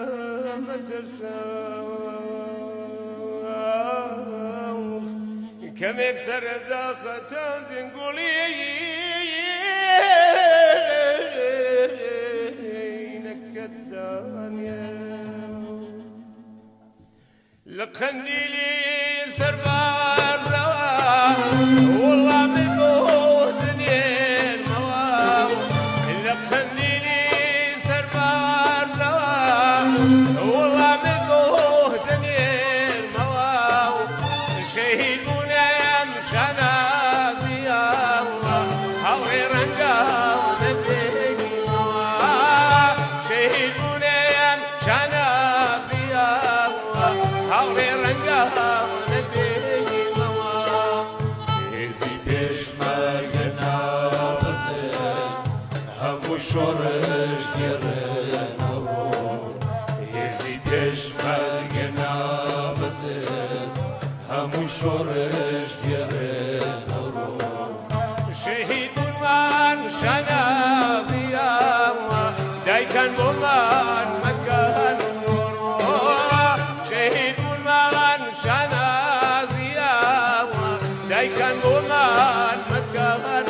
مەترسە کەمێک سەرەداخەتە زنگوڵی نەکەدانێ لە قەندیلی سەربارزەوە وەڵامی بۆ دنێرمەوە لە قەندیلی سەربارزەوە وەڵامی بۆ دنێرمەوە شەهید بوونەم شانازیەوە هەوڵێ ڕەنگاونە بێگینەوە شەهید بوونەم شانازیەوە هەوڵێ ڕەنگاونە بێگینەوە هێزی پێشمەرگە نابەزێن هەموو شۆڕش گێڕێنەوە هێزی پێشمەرگە نابەزێن هەموو شۆڕش گێڕێنەوە شەهید بوونمان شانازیەوە دایکان بۆمان مەکەن شەهید بوونمان شانازیەوە دایکان بۆمان مەکەن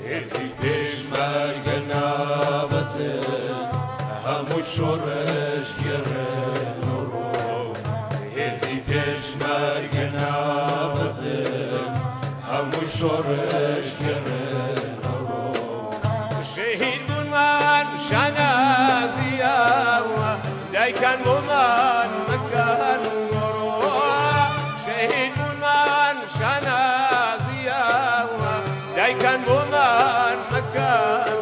هێزی پێشمەرگە نابەزێن هەموو شۆڕش گێڕێنەوە هێزی پێشمەرگە نابەزێن هەموو شۆڕش گێڕێنەوە شەهید بوونمان شانازیەوە دایکان بۆمان مەکەن شەهید بوونمان شانازیەوە دایکان بۆمان مەکەن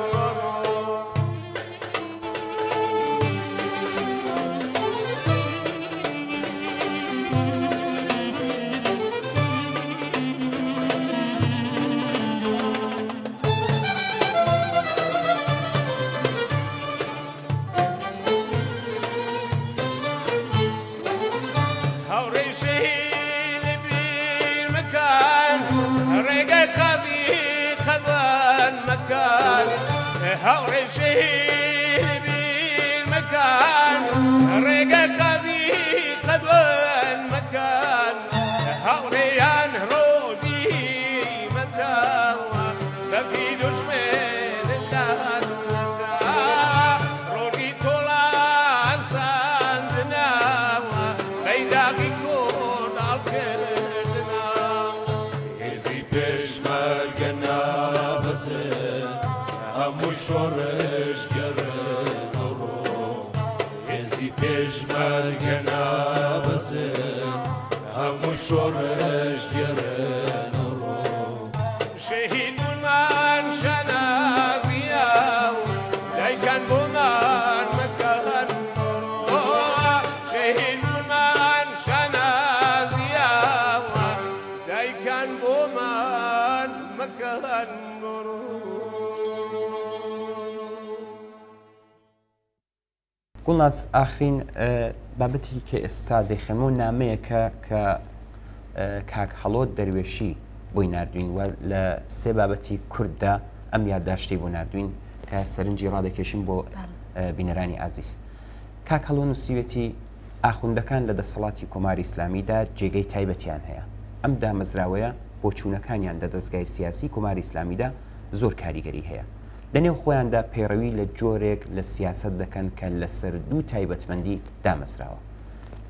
هەوڕێی شەهید بیر مەکەن ڕێگەی قازی قەبان مەکەن هەوڕێی شەهید بیر مەکەن ڕێگەی قازی قەبان مەکەن هەوڕێیان ڕۆژی مەتاوە سەفی دوژمێن لاتە ڕۆژی تۆڵا ساندناوە بەیداغی کۆداڵکردنا هێزی پێشمەرگە نابەزێن هەموو شۆڕش گێڕێنەوە هێزی پێشمەرگە نابەزێن هەموو شۆڕش گێڕێنەوە شەهید بوونمان شانازیەوە كان بومان مكان گوڵناس ئاخرین بابەتی کە ئێستا دەیخەمەوە نامەیەکە کە کاک هەڵۆت دەروێشی بۆی نردوین و لە سێ بابەتی کورددا ئەم یادداشتی بۆ نردوین کە سەرنجی ڕادەکێشین بۆ بینەرانی ئازیز. کاک هەڵۆ نووسیوێتی ئاخوندەکان لە دەسەڵاتی کۆماری ئیسلامیدا جێگەی تایبەتیان هەیە. ئەم دامەزراوەیە بۆ چوونەکانیان لە دەستگای سیاسی کۆماری ئیسلامیدا زۆر کاریگەری هەیە. لەنێو خۆیاندا پەیڕەوی لە جۆرێک لە سیاست دەکەن کە لەسەر دوو تایبەتمەندی دامەزراوە.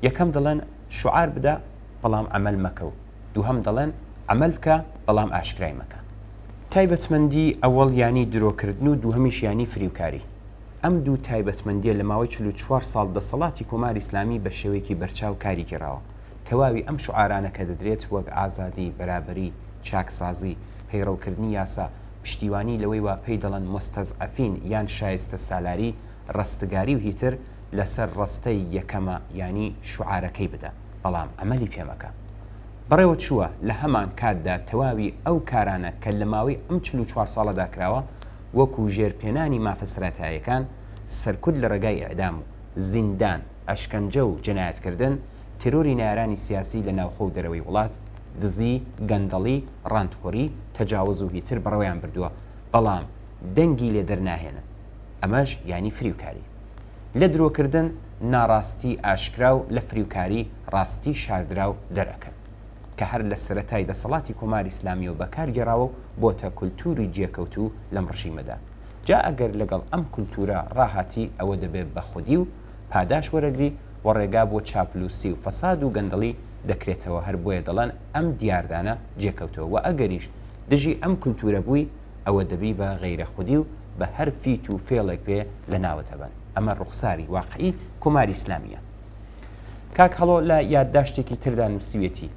یەکەم دەڵێن شعار بدە بەڵام عەمەل مەکە و دووهەم دەڵێن عەمەل بکە بەڵام ئاشکرای مەکە. تایبەتمەندی ئەوەڵ ینی درۆکردن و دووهەمیش ینی فریوکاری. ئەم دوو تایبەتمەندیە لە ماوەی 44 ساڵ دەسەڵاتی کۆماری ئیسلامی بە شێوەیەکی بەرچاو کاری گێڕاوە. تەواوی ئەم شعارانە کە دەدرێت وەک ئازادی، بەرابەری، چاکسازی، پەیڕەوکردنی یاسا، پشتیوانی لەوەی وا پێی دەڵێن مستەزعەفین یان شایستە سالاری، ڕستگاری و هیتر لەسەر ڕستەی یەکەمە ینی شعارەکەی بدە بەڵام ئەمەلی پێمەکە. بەڕێوە چووە لە هەمان کاتدا تەواوی ئەو کارانە کە لە ماوەی ئەم 44 ساڵەدا کراوە وەکو ژێرپێنانی مافەسرەتایەکان، سەرکوت لە ڕێگای ئەعدام و زیندان، ئەشکەنجە و جەنایەتکردن، تیرۆری نارانی سیاسی لە ناوخۆ و دەرەوەی وڵات، دزی، گەندەڵی، ڕاندخۆری، تەجاوز و هیتر بەڕەوەیان بردووە بەڵام دەنگی لێ دەرناهێنن. ئەمەش ینی فریوکاری. لە درۆکردن ناڕاستی ئاشکرا و لە فریوکاری ڕاستی شاردرا و دەرەکەن کە هەر لە سەرەتای دەسەڵاتی کۆماری ئیسلامی و بەکارگێڕاوە بۆتە کولتوری جێکەوتو لەم ڕژیمەدا. جا ئەگەر لەگەڵ ئەم کولتورە ڕاهاتی ئەوە دەبێت بە خودی و پاداش وەرەگری و ڕێگا بۆ چاپلوسی و فەساد و گەندەڵی دەکرێتەوە. هەر بۆیە دەڵێن ئەم دیاردانە جێکەوتەوە و ئەگەریش دژی ئەم کولتورە بووی ئەوە دەبی بە غەیرە خودی و بە هەر فیت و فێڵێک پێ لە ناوەتەبن. ئەمە ڕوخساری واقعی کۆماری ئیسلامیە. کاک هەڵۆ لە یادداشتێکی تردا نووسیوێتی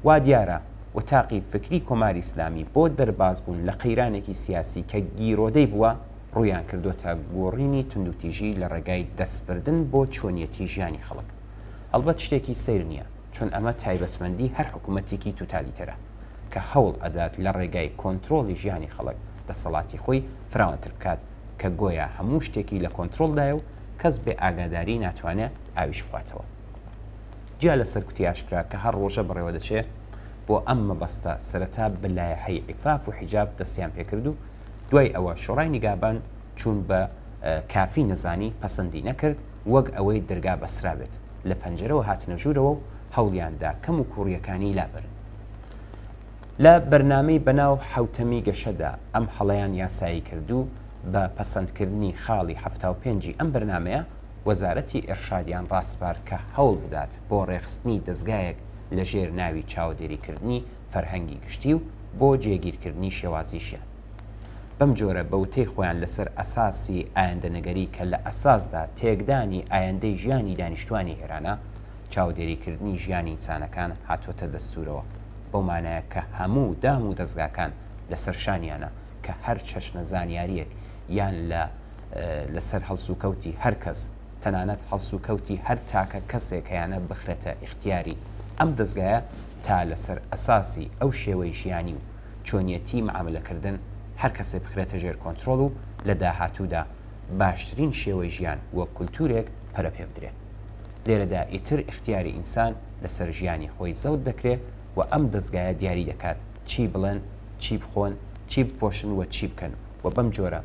وا دیارە وەتاقی فکری کۆماری ئیسلامی بۆ دەرباز بوون لە قەیرانێکی سیاسی کە گیرۆدەی بووە ڕویان کردوتە گۆڕینی توندوتیژی لە ڕێگای دەستبردن بۆ چۆنیەتی ژیانی خەڵک. هەڵبەت شتێکی سیر نییە چون ئەمە تایبەتمەندی هەر حکوومەتێکی توتالیتەرە کە هەوڵ ئەدات لە ڕێگای کۆنتترۆلی ژیانی خەڵک دەسەڵاتی خۆی فراوانتر بکات کە گۆیە هەموو شتێکی لە کۆنتترۆلدایە و کەس بێ ئاگاداری ناتوانێت ئاویش بخاتەوە. جیا لە سەرکوتی ئاشکرا کە هەر ڕۆژە بڕێوە دەچێت بۆ ئەم مەبەستە سەرەتا بەلایەحەی عیفاف و حیجاب دەستیان پێکرد و دوای ئەوە شۆڕای نیگابان چوون بە کافی نەزانی پەسەندی نەکرد وەک ئەوەی دەرگا بەسرا بێت لە پەنجەرەوە هاتنە ژوورەوە و هەوڵیاندا کەم و کوڕیەکانی لابرن. لە بەرنامەی بەناو حوتەمی گەشەدا ئەم هەڵەیان یاسایی کردو بە پەسەندکردنی خاڵی 75 ئەم بەرنمەیە وەزارەتی ئێرشادیان ڕاستپار کە هەوڵ بدات بۆ ڕێخستنی دەستگایەک لە ژێر ناوی چاودێریکردنی فەرهەنگی گشتی و بۆ جێگیرکردنی شێوازیشیان. بەم جۆرە بەوتەی خۆیان لەسەر ئەساسی ئایندەنەگەری کە لە ئەساسدا تێکدانی ئایندەی ژیانی دانیشتوانی هێرانە چاودێریکردنی ژیانی ئینسانەکان هاتوۆتە دەستورەوە بەو مانایە کە هەموو دام و دەستگاکان لەسەر شانیانە کە هەر چەشنە زانیاریەک یان لەسەر هەڵسوکەوتی هەر کەس تەنانەت هەڵسوکەوتی هەر تاکە کەسێکیانە بخرێتە ئیختیاری ئەم دەستگایە تا لەسەر ئەساسی ئەو شێوەی ژیانی و چۆنیەتی معاملەکردن هەر کەسێ بخرێتە ژێر کۆنتترۆل و لە داهاتوودا باشترین شێوەی ژیان وەک کولتورێک پەرە پێ بدرێت. لێرەدا ئیتر ئیختیاری ئینسان لەسەر ژیانی خۆی زەوت دەکرێت و ئەم دەستگایە دیاری دەکات چی بڵێن، چی بخۆن، چی بپۆشن و چی بکەن و بەم جۆرە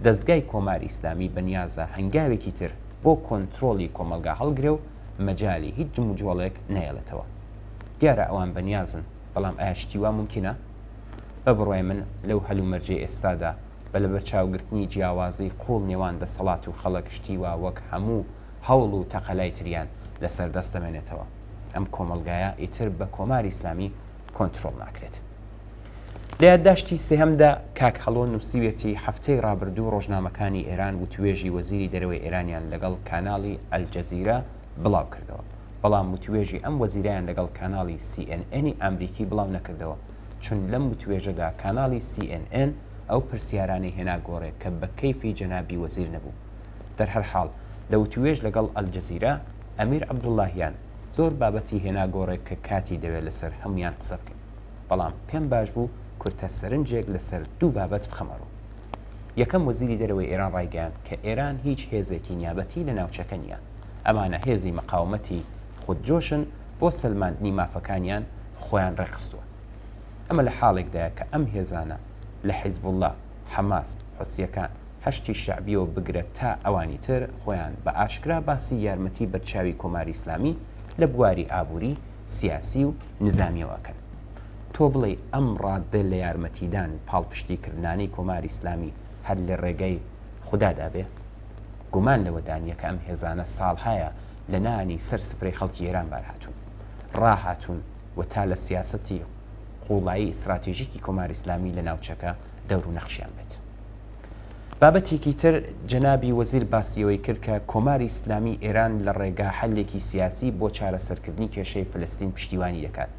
دەستگای کۆماری ئیسلامی بەنیازە هەنگاوێکی تر بۆ کۆنتترۆلی کۆمەلگا هەڵگرێ و مەجای هیچ جموجۆڵێک نەیەڵێتەوە. دیارە ئەوان بەنیازن بەڵام ئاشتیوا ممکنە؟ بە بڕای من لەو هەلومەرجێ ئێستادا بە لە بەرچاوگرتنی جیاوازی قوڵ نێوان دەسەڵات و خەڵک شتیوا وەک هەموو هەوڵ و تەقەلای تریان لەسەر دەستەمێنێتەوە. ئەم کۆمەلگایە ئیتر بە کۆماری ئیسلامی کۆنتترۆل ناکرێت. لە یادداشتی سێهەمدا کاک هەڵۆ نووسیوێتی هەفتەی ڕابردوو ڕۆژنامەکانی ئێران و توێژی وەزیری دەرەوەی ئێرانیان لەگەڵ کاناڵی ئەلجەزیرە بڵاو کردەوە بەڵام وتوێژی ئەم وەزیرایان لەگەڵ کاناڵی CNN ئەمریکی بڵاو نەکردەوە چون لەم وتوێژەدا کاناڵی CNN ئەو پرسیارانی هێنا گۆڕێک کە بە کەیفی جەنابی وەزیر نەبوو. دەرهەر حاڵ لە وتوێژ لەگەڵ ئەلجەزیرە ئەمیر عەبدوڵڵاهیان زۆر بابەتی هێنا گۆڕێک کە کاتی دەوێت لەسەر هەمویان قسە بکەین بەڵام پێم باش بوو کورتە سەرنجێک لەسەر دوو بابەت بخەمەڕوو. یەکەم وەزیری دەرەوەی ئێران ڕایگەیاند کە ئێران هیچ هێزێکی نیابەتی لە ناوچەکە نییە. ئەمانە هێزی مەقاومەتی خودجۆشن بۆ سەلماندنی مافەکانیان خۆیان ڕێخستووە. ئەمە لە حاڵێکدایە کە ئەم هێزانە لە حیزبوڵڵا، حەماس، حوسیەکان هەشتی شعبیەوە بگرێت تا ئەوانی تر خۆیان بە ئاشکرا باسی یارمەتی بەرچاوی کۆماری ئیسلامی لە بواری ئابووری، سیاسی و نظامیەوەکەن. تۆ بڵێ ئەم ڕاددە لە یارمەتیدان پاڵپشتیکردنانەی کۆماری ئیسلامی هەر لە ڕێگەی خوددادا بێ؟ گومان لەوەدانیە کە ئەم هێزانە ساڵهایە لە نانی سەر سفرەی خەڵکی ئێران بارهاتوون، ڕاهاتوون و تا لە سیاسەتی قوڵایی ئیستراتیژیکی کۆماری ئیسلامی لە ناوچەکە دەور و نەخشیان بێت. بابەتێکی تر جەنابی وەزیر باسیەوەی کرد کە کۆماری ئیسلامی ئێران لە ڕێگا حەلێکی سیاسی بۆ چارەسەرکردنی کێشەی فلستین پشتیوانی دەکات.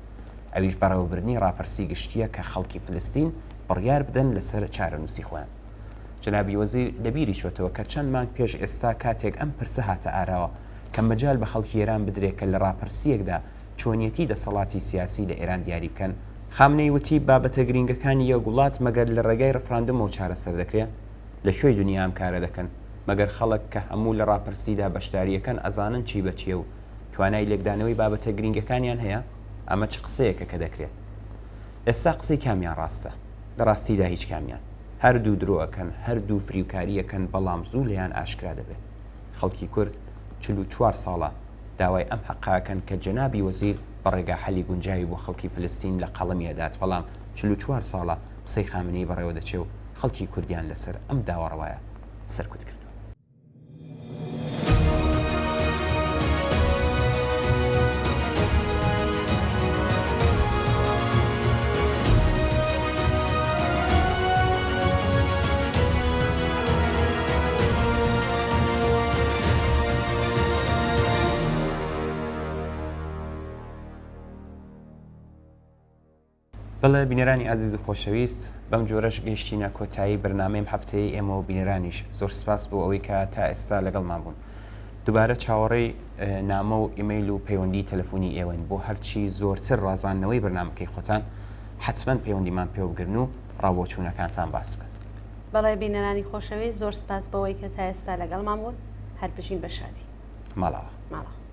ئەویش بەڕێوەبردنی ڕاپەرسی گشتیە کە خەڵکی فلستین بڕیار بدەن لەسەر چارەنووسی خۆیان. جەنابی وەزیر لەبیری چۆتەوە کە چەند مانگ پێش ئێستا کاتێک ئەم پرسە هاتە ئاراوە کە مەجال بە خەڵکی ئێران بدرێت کە لە ڕاپەرسیەکدا چۆنیەتی دەسەڵاتی سیاسی لە ئێران دیاری بکەن، خامنەی وتی بابەتە گرنگەکانی یەکوڵات مەگەر لە ڕێگای ڕفراندمەوە چارەسەر دەکرێت لە شوێی دنیا ئەم کارە دەکەن، مەگەر خەڵک کە هەموو لە ڕاپەرسیدا بەشداریەکەن ئەزانن چی بەچیە و توانای لێکدانەوەی بابەتە گرنگەکانیان هەیە. ئەمە چ قسەیەکە کە دەکرێت؟ ئێستا قسەی کامیان ڕاستە؟ لە ڕاستیدا هیچ کامیان. هەردوو درۆەکەن، هەردوو فریوکاریەکەن، بەڵام زوو لەیان ئاشکرا دەبێت. خەڵکی کورد 44 ساڵە داوای ئەم حەقاکەن کە جەنابی وەزیر بە ڕێگا حەلی گونجاوی بۆ خەڵکی فلستین لە قەڵەمیەدات، بەڵام 44 ساڵە قسەی خامنەی بەڕێوە دەچێ و خەڵکی کوردیان لەسەر ئەم داوەڕەوایە سەرکوت کردو. بەڵێ بینەرانی ئازیز و خۆشەویست، بەم جۆرەش گەیشتینە کۆتایی بەرنامەی هەفتەیە ئێمە و بینەرانیش. زۆر سپاس بۆ ئەوەی کە تا ئێستا لەگەڵمان بوون. دووبارە چاوەڕێی نامە و ئیمەیل و پەیوەندی تەلەفۆنی ئێوەن بۆ هەرچی زۆرتر ڕازاندنەوەی بەرنامەکەی خۆتان حتمەن پەیوەندیمان پێ بگرن و ڕاوبۆچوونەکانتان باس بکەن. بەڵێ بینەرانی خۆشەویست، زۆر سپاس بەوەی کە تا ئێستا لەگەڵمان بوون. هەر بژین بە شادی. ماڵاوە. ماڵاوە.